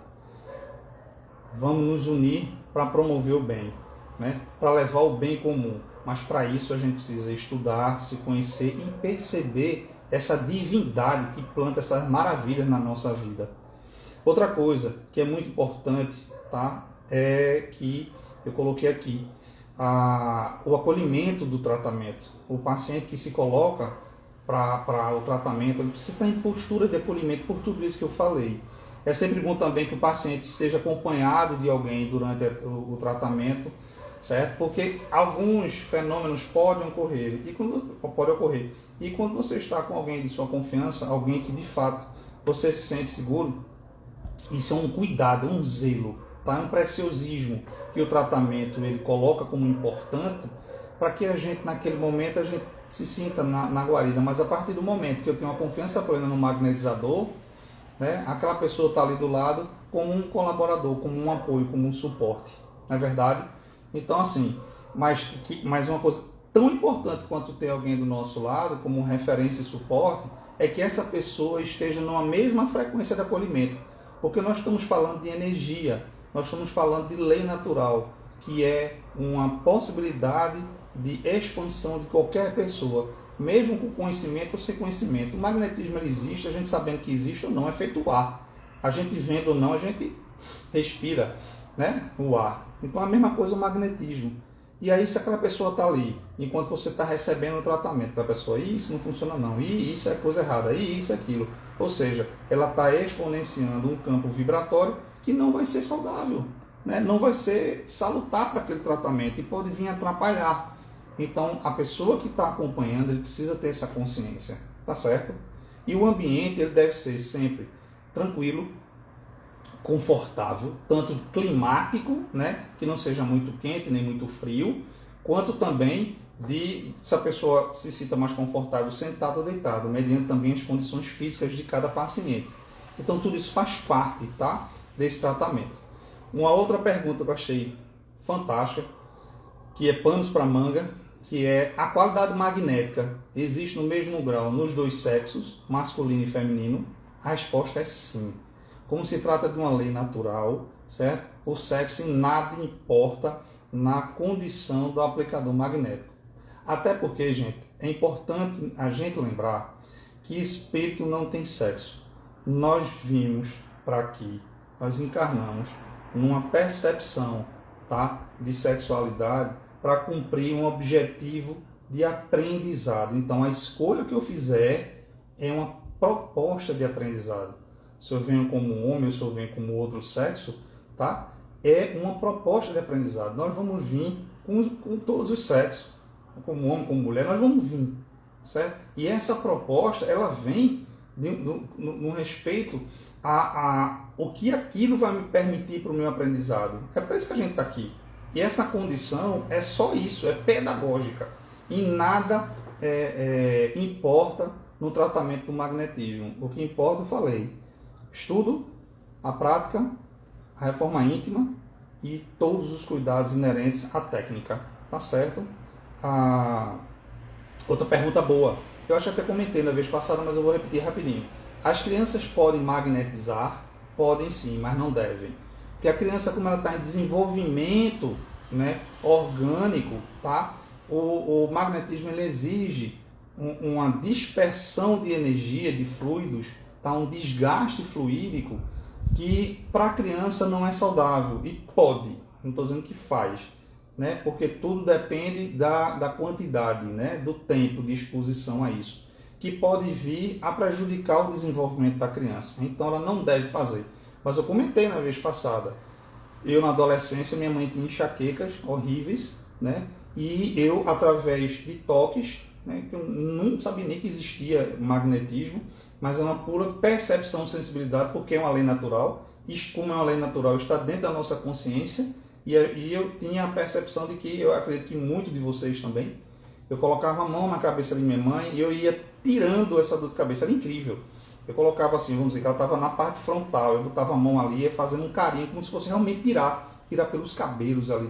Vamos nos unir para promover o bem, né? Para levar o bem comum. Mas para isso a gente precisa estudar, se conhecer e perceber essa divindade que planta essas maravilhas na nossa vida. Outra coisa que é muito importante, tá? É que eu coloquei aqui o acolhimento do tratamento. O paciente que se coloca para o tratamento, ele precisa estar em postura de acolhimento por tudo isso que eu falei. É sempre bom também que o paciente esteja acompanhado de alguém durante o tratamento, certo? Porque alguns fenômenos podem ocorrer. E quando você está com alguém de sua confiança, alguém que de fato você se sente seguro, isso é um cuidado, um zelo, tá? Um preciosismo que o tratamento ele coloca como importante para que a gente, naquele momento, a gente se sinta na guarida. Mas a partir do momento que eu tenho uma confiança plena no magnetizador, né, aquela pessoa está ali do lado como um colaborador, como um apoio, como um suporte. Não é verdade? Então, assim, mas uma coisa tão importante quanto ter alguém do nosso lado, como referência e suporte, é que essa pessoa esteja numa mesma frequência de acolhimento. Porque nós estamos falando de energia, nós estamos falando de lei natural, que é uma possibilidade de expansão de qualquer pessoa, mesmo com conhecimento ou sem conhecimento. O magnetismo ele existe, a gente sabendo que existe ou não, é feito o ar. A gente vendo ou não, a gente respira, né, o ar. Então a mesma coisa o magnetismo. E aí se aquela pessoa está ali, enquanto você está recebendo o tratamento, aquela pessoa, isso não funciona não, isso é coisa errada, isso é aquilo. Ou seja, ela está exponenciando um campo vibratório que não vai ser saudável, né? Não vai ser salutar para aquele tratamento e pode vir atrapalhar. Então a pessoa que está acompanhando, ele precisa ter essa consciência, tá certo? E o ambiente ele deve ser sempre tranquilo, confortável, tanto climático, né, que não seja muito quente nem muito frio, quanto também se a pessoa se sinta mais confortável sentado ou deitado, mediante também as condições físicas de cada paciente. Então tudo isso faz parte, tá, desse tratamento. Uma outra pergunta que eu achei fantástica, que é panos para manga, que é a qualidade magnética existe no mesmo grau nos dois sexos, masculino e feminino? A resposta é sim. Como se trata de uma lei natural, certo? O sexo em nada importa na condição do aplicador magnético. Até porque, gente, é importante a gente lembrar que espírito não tem sexo. Nós vimos para aqui, nós encarnamos numa percepção, tá, de sexualidade para cumprir um objetivo de aprendizado. Então, a escolha que eu fizer é uma proposta de aprendizado. Se eu venho como homem ou se eu venho como outro sexo, tá? É uma proposta de aprendizado. Nós vamos vir com todos os sexos, como homem, como mulher, nós vamos vir, certo? E essa proposta, ela vem no respeito a o que aquilo vai me permitir para o meu aprendizado. É para isso que a gente está aqui. E essa condição é só isso, é pedagógica. E nada importa no tratamento do magnetismo. O que importa, eu falei, estudo, a prática, a reforma íntima e todos os cuidados inerentes à técnica. Tá certo? Outra pergunta boa. Eu acho que até comentei na vez passada, mas eu vou repetir rapidinho. As crianças podem magnetizar? Podem sim, mas não devem. Porque a criança, como ela está em desenvolvimento, né, orgânico, tá? O magnetismo ele exige uma dispersão de energia, de fluidos, tá? Um desgaste fluídico que para a criança não é saudável. E pode, não estou dizendo que faz, né? Porque tudo depende da quantidade, né? Do tempo de exposição a isso, que pode vir a prejudicar o desenvolvimento da criança. Então ela não deve fazer. Mas eu comentei na vez passada, eu na adolescência, minha mãe tinha enxaquecas horríveis, né? E eu, através de toques, né, que eu não sabia nem que existia magnetismo, mas é uma pura percepção, sensibilidade, porque é uma lei natural. Isso, como é uma lei natural, está dentro da nossa consciência. E eu tinha a percepção de que, eu acredito que muitos de vocês também, eu colocava a mão na cabeça de minha mãe e eu ia tirando essa dor de cabeça. Era incrível. Eu colocava assim, vamos dizer, que ela estava na parte frontal, eu botava a mão ali e ia fazendo um carinho, como se fosse realmente tirar pelos cabelos ali,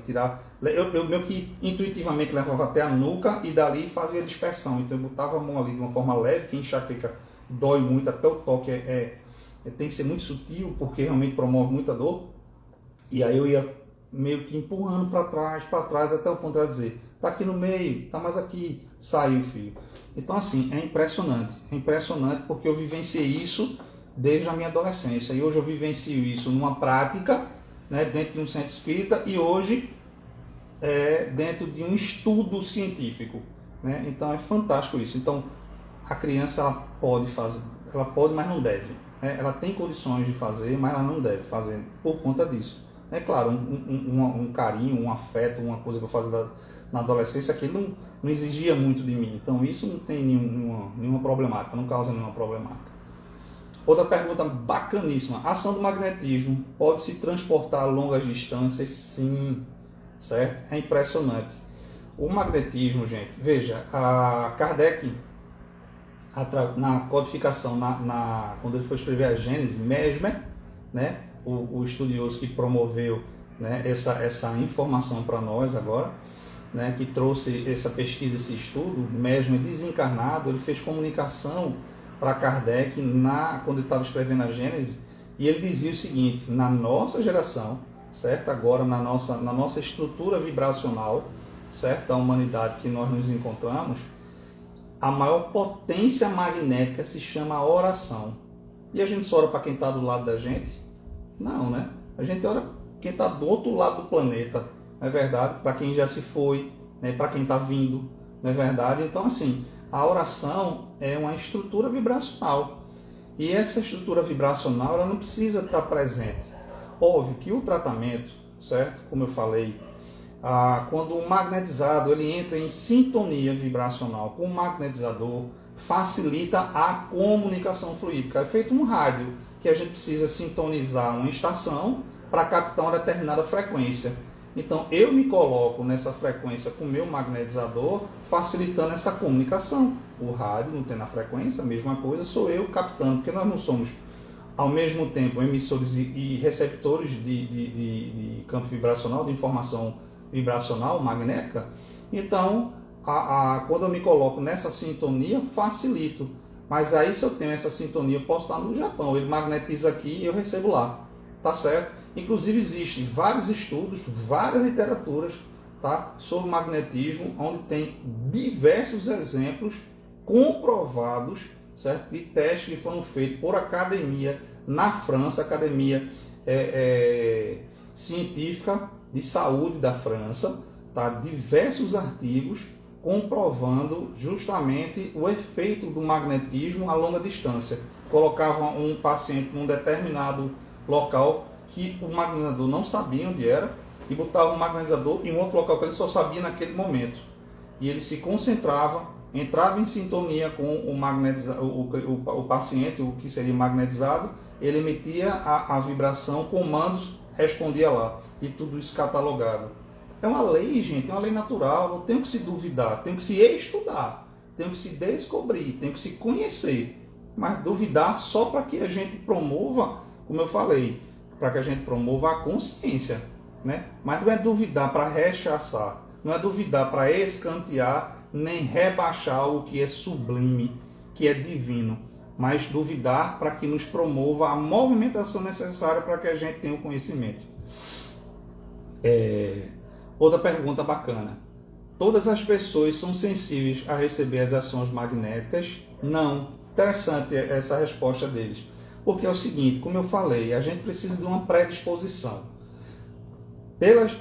eu meio que intuitivamente levava até a nuca e dali fazia a dispersão. Então eu botava a mão ali de uma forma leve, que enxaqueca dói muito, até o toque tem que ser muito sutil, porque realmente promove muita dor. E aí eu ia meio que empurrando para trás, até o ponto de dizer, tá aqui no meio, tá mais aqui, saiu, filho. Então assim, é impressionante porque eu vivenciei isso desde a minha adolescência, e hoje eu vivencio isso numa prática, né, dentro de um centro espírita, e hoje dentro de um estudo científico, né? Então é fantástico isso. Então a criança ela pode, mas não deve, né? Ela tem condições de fazer, mas ela não deve fazer por conta disso. É claro, um carinho, um afeto, uma coisa que eu fazia na adolescência, aquilo não exigia muito de mim. Então isso não tem nenhuma problemática, não causa nenhuma problemática. Outra pergunta bacaníssima. A ação do magnetismo pode se transportar a longas distâncias? Sim, certo? É impressionante. O magnetismo, gente, veja, a Kardec, na codificação, quando ele foi escrever a Gênese, Mesmer, né, o estudioso que promoveu, né, essa informação para nós agora, né, que trouxe essa pesquisa, esse estudo, Mesmer desencarnado, ele fez comunicação para Kardec quando ele estava escrevendo a Gênese, e ele dizia o seguinte: na nossa geração, certo? Agora na nossa estrutura vibracional, certo? Da humanidade que nós nos encontramos, a maior potência magnética se chama oração. E a gente só ora para quem está do lado da gente? Não, né? A gente ora quem está do outro lado do planeta, não é verdade? Para quem já se foi, né? Para quem está vindo, não é verdade? Então, assim, a oração é uma estrutura vibracional. E essa estrutura vibracional ela não precisa estar presente. Óbvio que o tratamento, certo? Como eu falei, quando o magnetizado ele entra em sintonia vibracional com o magnetizador, facilita a comunicação fluídica. É feito um rádio que a gente precisa sintonizar uma estação para captar uma determinada frequência. Então eu me coloco nessa frequência com o meu magnetizador, facilitando essa comunicação. O rádio não tem na frequência, a mesma coisa, sou eu captando, porque nós não somos ao mesmo tempo emissores e receptores de campo vibracional, de informação vibracional, magnética. Então, quando eu me coloco nessa sintonia, facilito. Mas aí, se eu tenho essa sintonia, eu posso estar no Japão, ele magnetiza aqui e eu recebo lá, tá certo? Inclusive existem vários estudos, várias literaturas, tá, sobre magnetismo, onde tem diversos exemplos comprovados, certo, de testes que foram feitos por academia na França, academia científica de saúde da França, tá, diversos artigos comprovando justamente o efeito do magnetismo a longa distância. Colocavam um paciente num determinado local que o magnetizador não sabia onde era e botavam o magnetizador em outro local que ele só sabia naquele momento. E ele se concentrava, entrava em sintonia com o paciente, o que seria magnetizado, ele emitia a vibração, comandos, respondia lá. E tudo isso catalogado. É uma lei, gente, é uma lei natural, não tem que se duvidar, tem que se estudar, tem que se descobrir, tem que se conhecer. Mas duvidar só para que a gente promova, como eu falei, para que a gente promova a consciência, né? Mas não é duvidar para rechaçar, não é duvidar para escantear, nem rebaixar o que é sublime, que é divino, mas duvidar para que nos promova a movimentação necessária para que a gente tenha o conhecimento. Outra pergunta bacana. Todas as pessoas são sensíveis a receber as ações magnéticas? Não. Interessante essa resposta deles. Porque é o seguinte, como eu falei, a gente precisa de uma predisposição.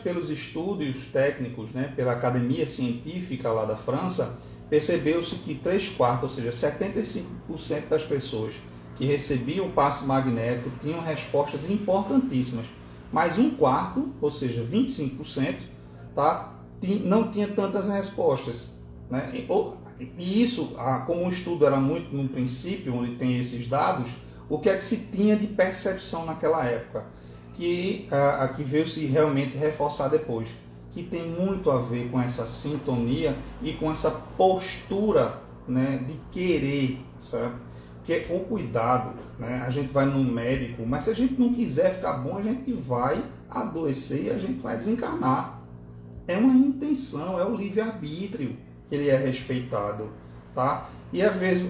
Pelos estudos técnicos, né, pela academia científica lá da França, percebeu-se que 3/4, ou seja, 75% das pessoas que recebiam o passe magnético tinham respostas importantíssimas. Mas 1/4, ou seja, 25%, tá, não tinha tantas respostas, né? E isso, como o estudo era muito no princípio, onde tem esses dados, o que é que se tinha de percepção naquela época? Que veio se realmente reforçar depois, que tem muito a ver com essa sintonia e com essa postura, né, de querer, sabe? Porque o cuidado, né, a gente vai no médico, mas se a gente não quiser ficar bom, a gente vai adoecer e a gente vai desencarnar. É uma intenção, é o livre-arbítrio que ele é respeitado, tá? E às vezes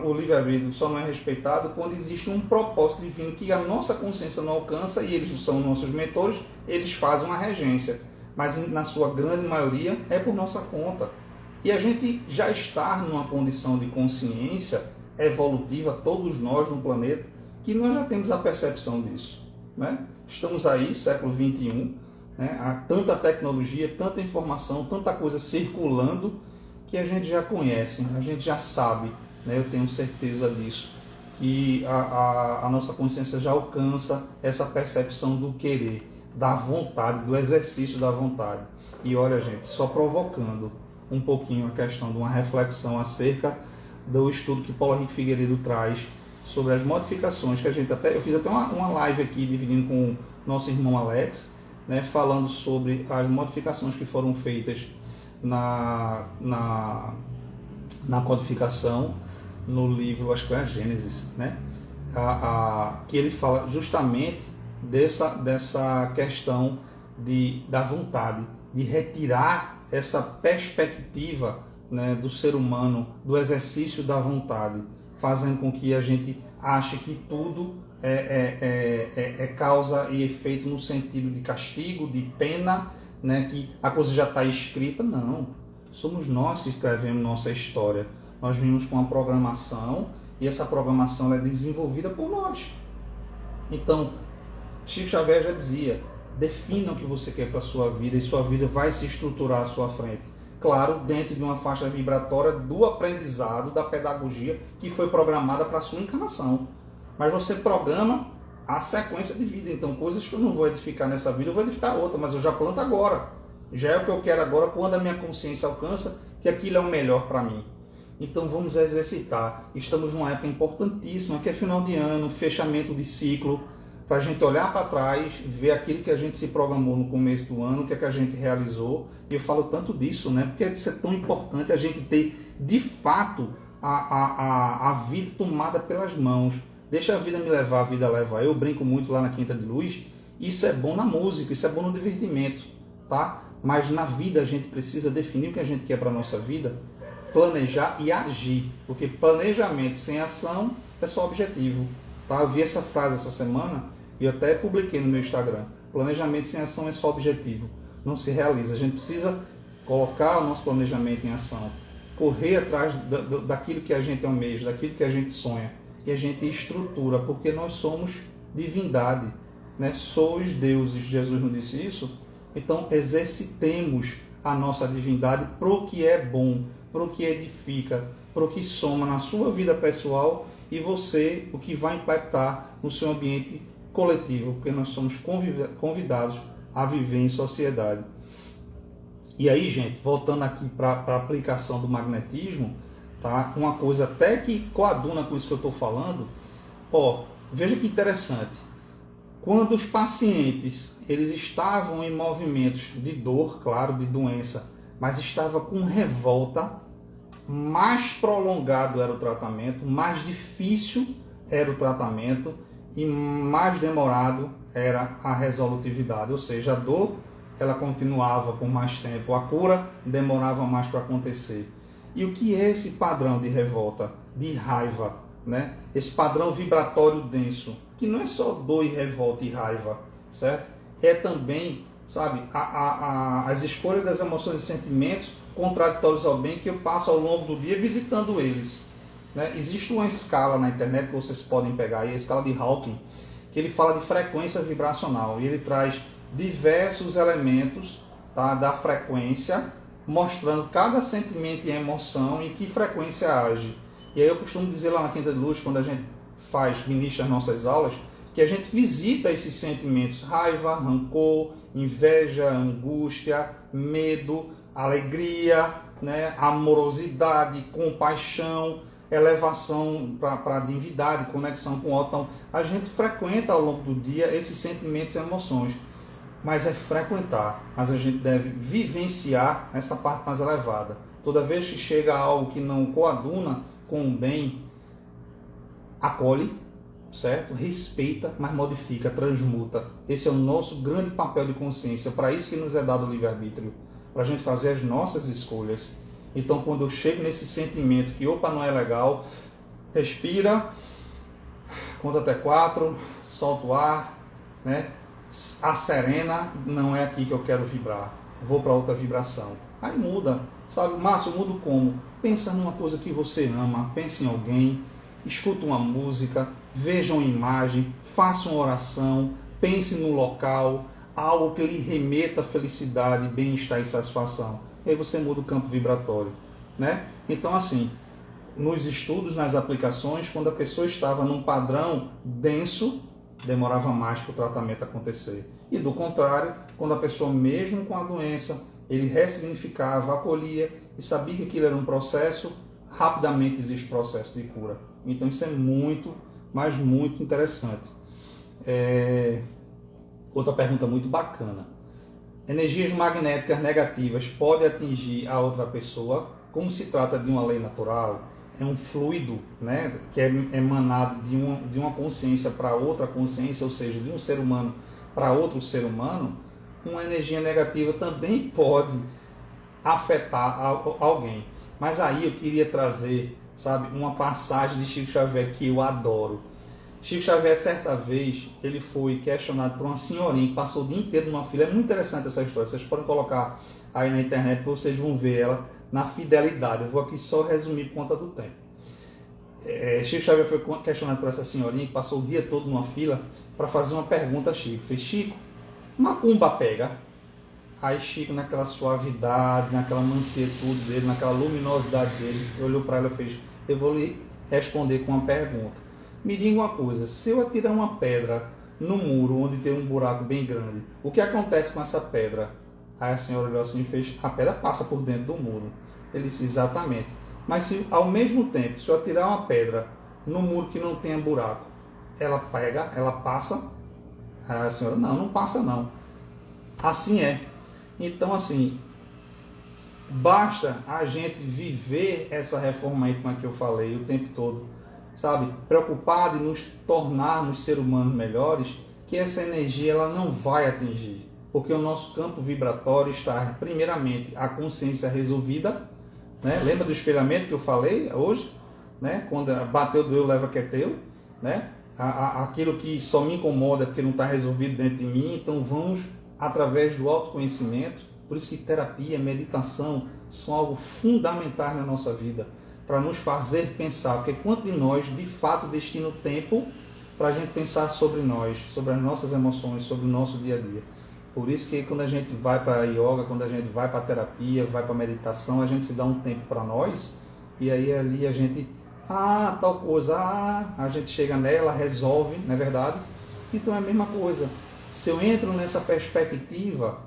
o livre-arbítrio só não é respeitado quando existe um propósito divino que a nossa consciência não alcança e eles são nossos mentores, eles fazem uma regência. Mas na sua grande maioria é por nossa conta. E a gente já está numa condição de consciência evolutiva, todos nós no planeta, que nós já temos a percepção disso, né? Estamos aí, século XXI, né? Há tanta tecnologia, tanta informação, tanta coisa circulando que a gente já conhece, a gente já sabe, né? Eu tenho certeza disso, que a nossa consciência já alcança essa percepção do querer, da vontade, do exercício da vontade. E olha, gente, só provocando um pouquinho a questão de uma reflexão acerca do estudo que Paulo Henrique Figueiredo traz sobre as modificações que eu fiz até uma live aqui dividindo com o nosso irmão Alex, né, falando sobre as modificações que foram feitas na codificação no livro, acho que é a Gênesis, né, que ele fala justamente dessa questão da vontade, de retirar essa perspectiva, né, do ser humano, do exercício da vontade, fazendo com que a gente ache que tudo é causa e efeito no sentido de castigo, de pena, né, que a coisa já está escrita. Não, somos nós que escrevemos nossa história. Nós vimos com uma programação e essa programação é desenvolvida por nós. Então, Chico Xavier já dizia, defina o que você quer para a sua vida e sua vida vai se estruturar à sua frente. Claro, dentro de uma faixa vibratória do aprendizado, da pedagogia que foi programada para a sua encarnação. Mas você programa a sequência de vida. Então, coisas que eu não vou edificar nessa vida, eu vou edificar outra, mas eu já planto agora. Já é o que eu quero agora, quando a minha consciência alcança que aquilo é o melhor para mim. Então, vamos exercitar. Estamos numa época importantíssima, que é final de ano, fechamento de ciclo, para a gente olhar para trás, ver aquilo que a gente se programou no começo do ano, o que é que a gente realizou. E eu falo tanto disso, né? Porque isso é tão importante a gente ter, de fato, a vida tomada pelas mãos. Deixa a vida me levar, a vida levar. Eu brinco muito lá na Quinta de Luz. Isso é bom na música, isso é bom no divertimento, tá? Mas na vida a gente precisa definir o que a gente quer para a nossa vida, planejar e agir. Porque planejamento sem ação é só objetivo. Tá? Eu vi essa frase essa semana e eu até publiquei no meu Instagram. Planejamento sem ação é só objetivo. Não se realiza. A gente precisa colocar o nosso planejamento em ação. Correr atrás daquilo que a gente almeja, daquilo que a gente sonha. E a gente estrutura, porque nós somos divindade. Né? Sois deuses. Jesus não disse isso? Então exercitemos a nossa divindade pro que é bom, pro que edifica, pro que soma na sua vida pessoal e você, o que vai impactar no seu ambiente coletivo, porque nós somos convidados a viver em sociedade. E aí, gente, voltando aqui para a aplicação do magnetismo, tá? Uma coisa até que coaduna com isso que eu estou falando, veja que interessante. Quando os pacientes eles estavam em movimentos de dor, claro, de doença, mas estavam com revolta, mais prolongado era o tratamento, mais difícil era o tratamento e mais demorado era a resolutividade, ou seja, a dor ela continuava por mais tempo, a cura demorava mais para acontecer. E o que é esse padrão de revolta, de raiva, né? Esse padrão vibratório denso, que não é só dor e revolta e raiva, certo? É também, sabe, as escolhas das emoções e sentimentos contraditórios ao bem que eu passo ao longo do dia visitando eles, né? Existe uma escala na internet que vocês podem pegar aí, a escala de Hawking, que ele fala de frequência vibracional e ele traz diversos elementos, tá, da frequência, mostrando cada sentimento e emoção e que frequência age. E aí eu costumo dizer lá na Quinta de Luz, quando a gente ministra as nossas aulas, que a gente visita esses sentimentos: raiva, rancor, inveja, angústia, medo, alegria, né, amorosidade, compaixão, elevação para a divindade, conexão com o alto. Então, a gente frequenta ao longo do dia esses sentimentos e emoções. Mas é frequentar, mas a gente deve vivenciar essa parte mais elevada. Toda vez que chega algo que não coaduna com o bem, acolhe, certo? Respeita, mas modifica, transmuta. Esse é o nosso grande papel de consciência. Para isso que nos é dado o livre-arbítrio, para a gente fazer as nossas escolhas. Então, quando eu chego nesse sentimento que, opa, não é legal, respira, conta até 4, solta o ar, né? A serena, não é aqui que eu quero vibrar, vou para outra vibração. Aí muda, sabe? Márcio, mudo como? Pensa numa coisa que você ama, pense em alguém, escuta uma música, veja uma imagem, faça uma oração, pense no local, algo que lhe remeta felicidade, bem-estar e satisfação. E aí você muda o campo vibratório, né? Então, assim, nos estudos, nas aplicações, quando a pessoa estava num padrão denso, demorava mais para o tratamento acontecer. E do contrário, quando a pessoa, mesmo com a doença, ele ressignificava, acolhia e sabia que aquilo era um processo, rapidamente existe processo de cura. Então isso é muito, mas muito interessante. Outra pergunta muito bacana. Energias magnéticas negativas podem atingir a outra pessoa? Como se trata de uma lei natural? É um fluido, né, que é emanado de uma consciência para outra consciência, ou seja, de um ser humano para outro ser humano. Uma energia negativa também pode afetar alguém. Mas aí eu queria trazer, sabe, uma passagem de Chico Xavier que eu adoro. Chico Xavier, certa vez, ele foi questionado por uma senhorinha que passou o dia inteiro numa fila. É muito interessante essa história, vocês podem colocar aí na internet, vocês vão ver ela na fidelidade. Eu vou aqui só resumir por conta do tempo. Chico Xavier foi questionado por essa senhorinha que passou o dia todo numa fila para fazer uma pergunta a Chico. Fez: Chico, macumba pega? Aí Chico, naquela suavidade, naquela mansietude dele, naquela luminosidade dele, olhou para ela e fez: eu vou lhe responder com uma pergunta. Me diga uma coisa, se eu atirar uma pedra no muro onde tem um buraco bem grande, o que acontece com essa pedra? Aí a senhora olhou assim e fez: a pedra passa por dentro do muro. Ele disse: exatamente. Mas se ao mesmo tempo, se eu atirar uma pedra no muro que não tenha buraco, ela pega, ela passa? Aí a senhora: não passa não. Assim é. Então, assim, basta a gente viver essa reforma aí, como é que eu falei, o tempo todo, sabe? Preocupado em nos tornarmos seres humanos melhores, que essa energia ela não vai atingir. Porque o nosso campo vibratório está, primeiramente, a consciência resolvida, né? Lembra do espelhamento que eu falei hoje? Né? Quando bateu, doeu, leva que é teu, né? Aquilo que só me incomoda porque não está resolvido dentro de mim. Então vamos através do autoconhecimento. Por isso que terapia, meditação são algo fundamental na nossa vida, para nos fazer pensar, porque quanto de nós de fato destina o tempo para a gente pensar sobre nós, sobre as nossas emoções, sobre o nosso dia a dia. Por isso que quando a gente vai para yoga, quando a gente vai para terapia, vai para meditação, a gente se dá um tempo para nós, e aí ali a gente, tal coisa, a gente chega nela, resolve, não é verdade? Então é a mesma coisa. Se eu entro nessa perspectiva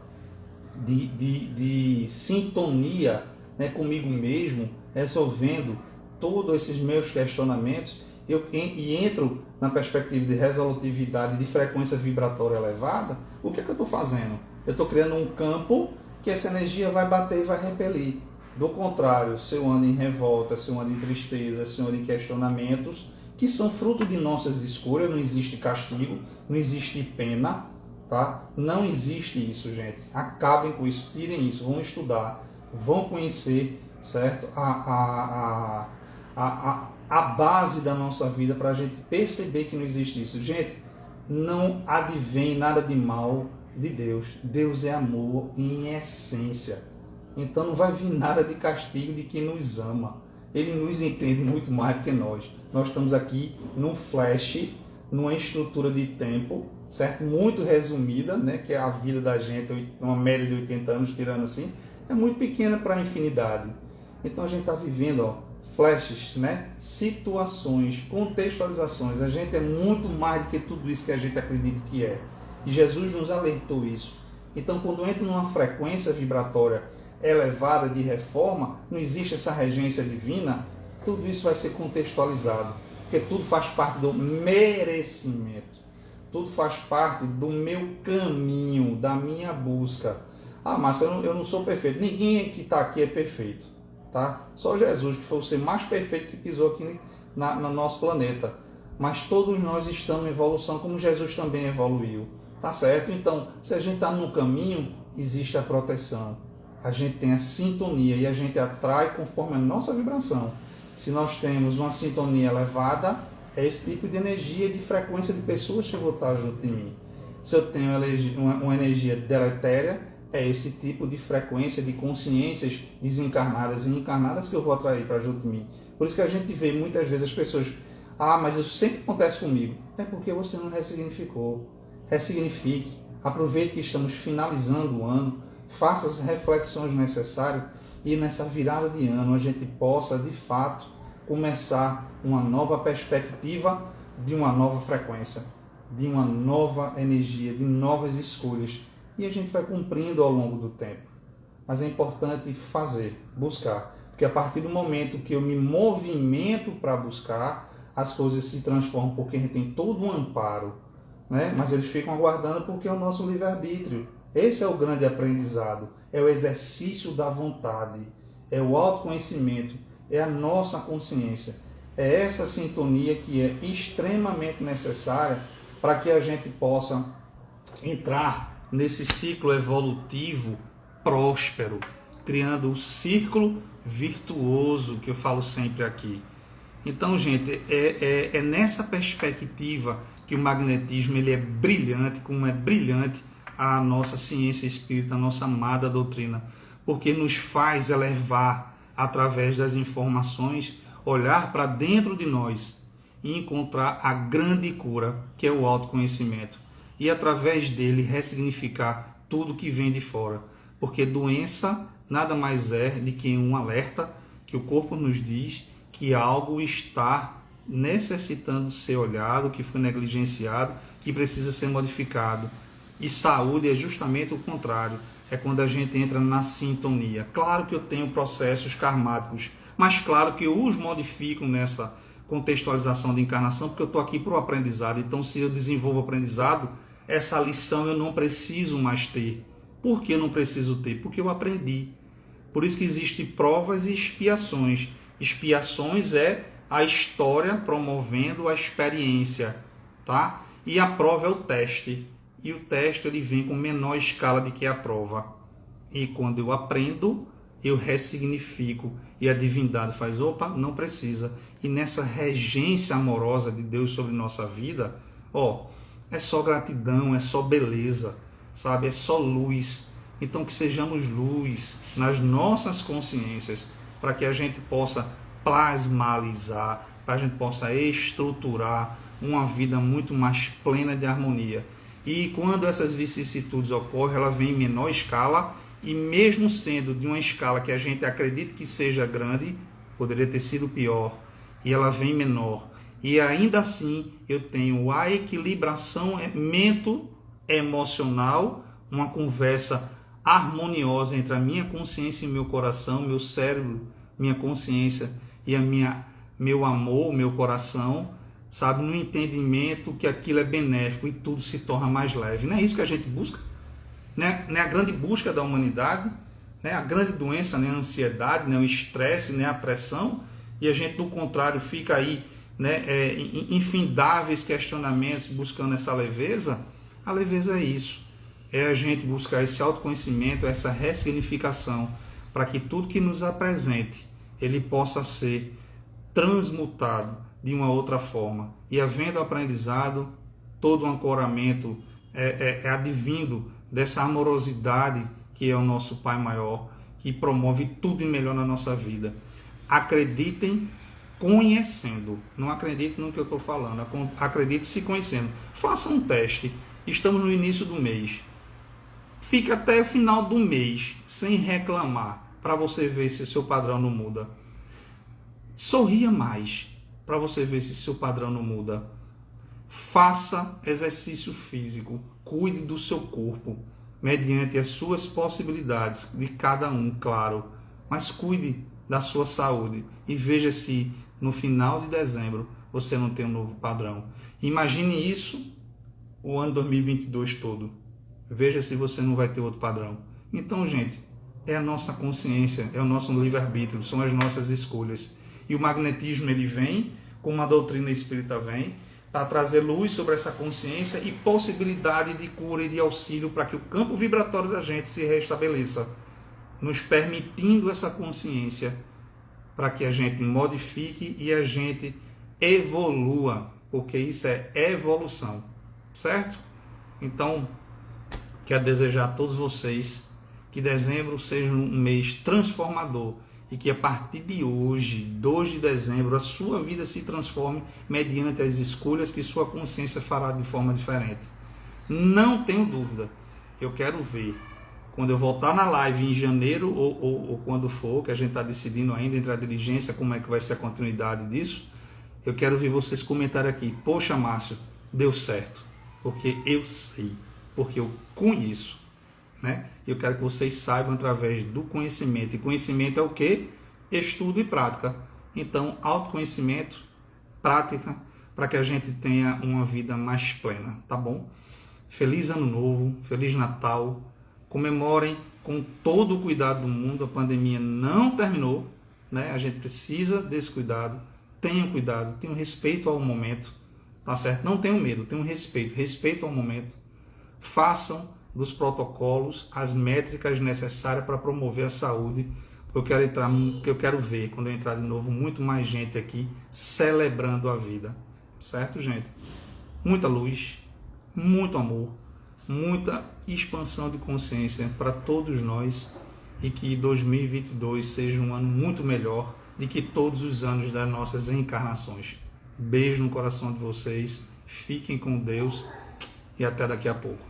de sintonia, né, comigo mesmo, resolvendo todos esses meus questionamentos, e entro na perspectiva de resolutividade, de frequência vibratória elevada, o que é que eu estou fazendo? Eu estou criando um campo que essa energia vai bater e vai repelir. Do contrário, se eu ando em revolta, se eu ando em tristeza, se eu ando em questionamentos, que são fruto de nossas escolhas, não existe castigo, não existe pena, tá? Não existe isso, gente. Acabem com isso, tirem isso, vão estudar, vão conhecer, certo? A base da nossa vida para a gente perceber que não existe isso. Gente, não advém nada de mal de Deus. Deus é amor em essência. Então não vai vir nada de castigo de quem nos ama. Ele nos entende muito mais do que nós. Nós estamos aqui num flash, numa estrutura de tempo, certo? Muito resumida, né? Que é a vida da gente, uma média de 80 anos, tirando assim, é muito pequena para a infinidade. Então a gente está vivendo, flashes, né? Situações, contextualizações. A gente é muito mais do que tudo isso que a gente acredita que é. E Jesus nos alertou isso. Então, quando eu entro numa frequência vibratória elevada de reforma, não existe essa regência divina, tudo isso vai ser contextualizado. Porque tudo faz parte do merecimento. Tudo faz parte do meu caminho, da minha busca. Mas eu não sou perfeito. Ninguém que está aqui é perfeito. Tá? Só Jesus, que foi o ser mais perfeito que pisou aqui no nosso planeta. Mas todos nós estamos em evolução, como Jesus também evoluiu. Tá certo? Então, se a gente está no caminho, existe a proteção. A gente tem a sintonia e a gente atrai conforme a nossa vibração. Se nós temos uma sintonia elevada, é esse tipo de energia, de frequência de pessoas que eu vou estar junto de mim. Se eu tenho uma energia deletéria, é esse tipo de frequência de consciências desencarnadas e encarnadas que eu vou atrair para junto de mim. Por isso que a gente vê muitas vezes as pessoas, mas isso sempre acontece comigo. É porque você não ressignificou. Ressignifique. Aproveite que estamos finalizando o ano. Faça as reflexões necessárias e nessa virada de ano a gente possa, de fato, começar uma nova perspectiva de uma nova frequência, de uma nova energia, de novas escolhas. E a gente vai cumprindo ao longo do tempo. Mas é importante fazer, buscar. Porque a partir do momento que eu me movimento para buscar, as coisas se transformam, porque a gente tem todo um amparo, né? Mas eles ficam aguardando porque é o nosso livre-arbítrio. Esse é o grande aprendizado. É o exercício da vontade. É o autoconhecimento. É a nossa consciência. É essa sintonia que é extremamente necessária para que a gente possa entrar nesse ciclo evolutivo próspero, criando um círculo virtuoso que eu falo sempre aqui. Então, gente, é nessa perspectiva que o magnetismo ele é brilhante, como é brilhante a nossa ciência espírita, a nossa amada doutrina, porque nos faz elevar através das informações, olhar para dentro de nós e encontrar a grande cura, que é o autoconhecimento, e através dele ressignificar tudo que vem de fora, porque doença nada mais é do que um alerta que o corpo nos diz que algo está necessitando ser olhado, que foi negligenciado, que precisa ser modificado. E saúde é justamente o contrário, é quando a gente entra na sintonia. Claro que eu tenho processos karmáticos, mas claro que eu os modifico nessa contextualização de encarnação, porque eu estou aqui para o aprendizado. Então, se eu desenvolvo o aprendizado, essa lição eu não preciso mais ter. Por que eu não preciso ter? Porque eu aprendi. Por isso que existem provas e expiações. Expiações é a história promovendo a experiência, tá? E a prova é o teste. E o teste ele vem com menor escala do que a prova. E quando eu aprendo, eu ressignifico. E a divindade faz, opa, não precisa. E nessa regência amorosa de Deus sobre nossa vida, é só gratidão, é só beleza, sabe? É só luz. Então que sejamos luz nas nossas consciências, para que a gente possa plasmalizar, para a gente possa estruturar uma vida muito mais plena de harmonia. E quando essas vicissitudes ocorrem, ela vem em menor escala, e mesmo sendo de uma escala que a gente acredita que seja grande, poderia ter sido pior, e ela vem menor. E ainda assim eu tenho a equilibração emocional, uma conversa harmoniosa entre a minha consciência e meu coração, meu cérebro, minha consciência e meu amor, meu coração, sabe, no entendimento que aquilo é benéfico e tudo se torna mais leve. Não é isso que a gente busca? Não é a grande busca da humanidade? Não é a grande doença, nem a ansiedade, nem o estresse, nem a pressão? E a gente, do contrário, fica aí, né, infindáveis questionamentos buscando essa leveza. A leveza é isso. É a gente buscar esse autoconhecimento, essa ressignificação, para que tudo que nos apresente, ele possa ser transmutado de uma outra forma. E havendo aprendizado, todo o ancoramento é advindo dessa amorosidade que é o nosso Pai Maior, que promove tudo de melhor na nossa vida. Acreditem conhecendo. Não acreditem no que eu estou falando. Acredite se conhecendo. Faça um teste. Estamos no início do mês. Fique até o final do mês sem reclamar, para você ver se seu padrão não muda. Sorria mais, para você ver se seu padrão não muda. Faça exercício físico, cuide do seu corpo, mediante as suas possibilidades, de cada um, claro, mas cuide da sua saúde e veja se no final de dezembro você não tem um novo padrão. Imagine isso o ano 2022 todo. Veja se você não vai ter outro padrão. Então, gente, é a nossa consciência, é o nosso livre-arbítrio, são as nossas escolhas. E o magnetismo, ele vem, como a doutrina espírita vem, para trazer luz sobre essa consciência e possibilidade de cura e de auxílio para que o campo vibratório da gente se restabeleça, nos permitindo essa consciência para que a gente modifique e a gente evolua, porque isso é evolução, certo? Então, quero desejar a todos vocês que dezembro seja um mês transformador e que a partir de hoje, 2 de dezembro, a sua vida se transforme mediante as escolhas que sua consciência fará de forma diferente. Não tenho dúvida, eu quero ver, quando eu voltar na live em janeiro ou quando for, que a gente está decidindo ainda entre a diligência, como é que vai ser a continuidade disso, eu quero ver vocês comentarem aqui, poxa Márcio, deu certo, porque eu sei, porque eu conheço, né? Eu quero que vocês saibam através do conhecimento. E conhecimento é o quê? Estudo e prática. Então, autoconhecimento, prática, para que a gente tenha uma vida mais plena, tá bom? Feliz Ano Novo, Feliz Natal. Comemorem com todo o cuidado do mundo. A pandemia não terminou, né? A gente precisa desse cuidado. Tenham cuidado, tenham respeito ao momento, tá certo? Não tenham medo, tenham respeito ao momento. Façam dos protocolos as métricas necessárias para promover a saúde. Eu quero ver, quando eu entrar de novo, muito mais gente aqui celebrando a vida. Certo, gente? Muita luz, muito amor, muita expansão de consciência para todos nós e que 2022 seja um ano muito melhor do que todos os anos das nossas encarnações. Beijo no coração de vocês, fiquem com Deus e até daqui a pouco.